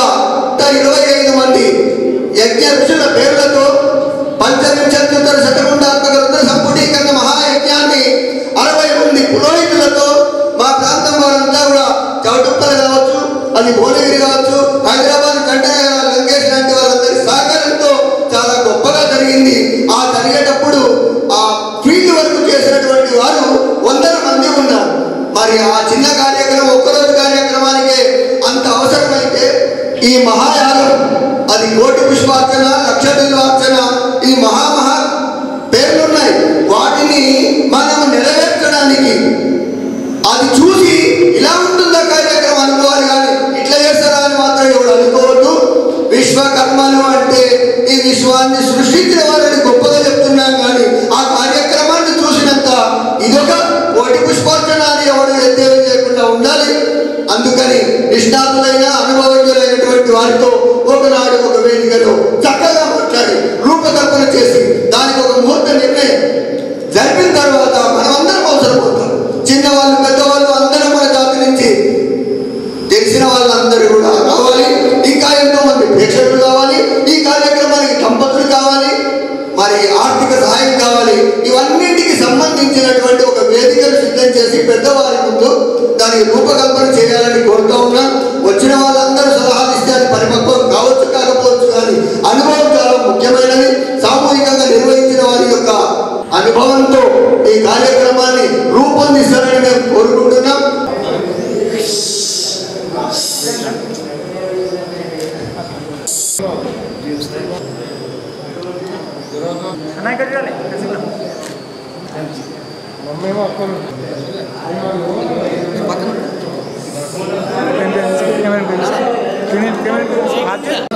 25 మంది యజ్ఞ ఋషుల పేర్లతో పంచవింశత్యుత్తర శతకుండాత్మక రుద్ర సంపుటీకరణ మహాయజ్ఞాన్ని 60 మంది పురోహితులతో మా ప్రాంతం వారంతా కూడా చౌటుప్పలు కావచ్చు, అది భువనగిరి కావచ్చు, హైదరాబాద్ కంటనగర లంకేష్ లాంటి వాళ్ళందరి సహకారంతో చాలా గొప్పగా జరిగింది. ఆ జరిగేటప్పుడు ఆ ఫీల్డ్ వర్క్ చేసినటువంటి వారు 100 మంది ఉన్నారు. మరి ఆ చిన్న కార్యక్రమం ఒక్కరోజు కార్యక్రమానికే అంత అవసరమైతే ఈ మహాయాగం అది కోటి పుష్పార్చన, లక్ష బిల్వార్చన, ఈ మహా పేర్లున్నాయి. వాటిని మనం నెరవేర్చడానికి అది చూసి ఇలా ఉంటుందా కార్యక్రమం అనుకోవాలి. కానీ ఇట్లా చేస్తారా అని మాత్రం ఎవరు అనుకోవద్దు. విశ్వకర్మలు అంటే ఈ విశ్వాన్ని సృష్టించిన వారిని గొప్పగా చెప్తున్నాం. కానీ ఆ కార్యక్రమాన్ని చూసినంత ఇదొక కోటి పుష్పార్చన అని ఎవరు ఎత్తేవి చేయకుండా ఉండాలి. అందుకని నిష్ణాతులైన అనుభవజ్ఞులైనటువంటి వారితో ఒకనాడు ఒక వేదికలో చక్కగా మాట్లాడి రూపకల్పన చేసి దానికి ఒక ముహూర్త నిర్ణయం జరిపిన తర్వాత మనమందరం అవసరమవుతాం. చిన్నవాళ్ళు పెద్దవాళ్ళు అందరూ మన జాతి నుంచి తెలిసిన వాళ్ళందరూ కూడా రావాలి. ఇంకా ఎంతో మంది ప్రేక్షకులు కావాలి. ఈ కార్యక్రమానికి దంపతులు కావాలి. మరి ఆర్థిక సహాయం కావాలి. ఇవన్నింటికి సంబంధించినటువంటి ఒక వేదికను సిద్ధం చేసి పెద్దవారి ముందు దానికి రూపకల్పన చేయాలని కోరుతూ ఉన్నాం. వచ్చిన వాళ్ళందరూ సలహాలు ఇస్తే అది పరిపక్వం కావచ్చు కాకపోవచ్చు. కానీ అనుభవం చాలా ముఖ్యమైనది. సామూహికంగా నిర్వహించిన వారి యొక్క అనుభవంతో ఈ కార్యక్రమాన్ని రూపొందిస్తారని మేము కోరుకుంటున్నాం. पक्का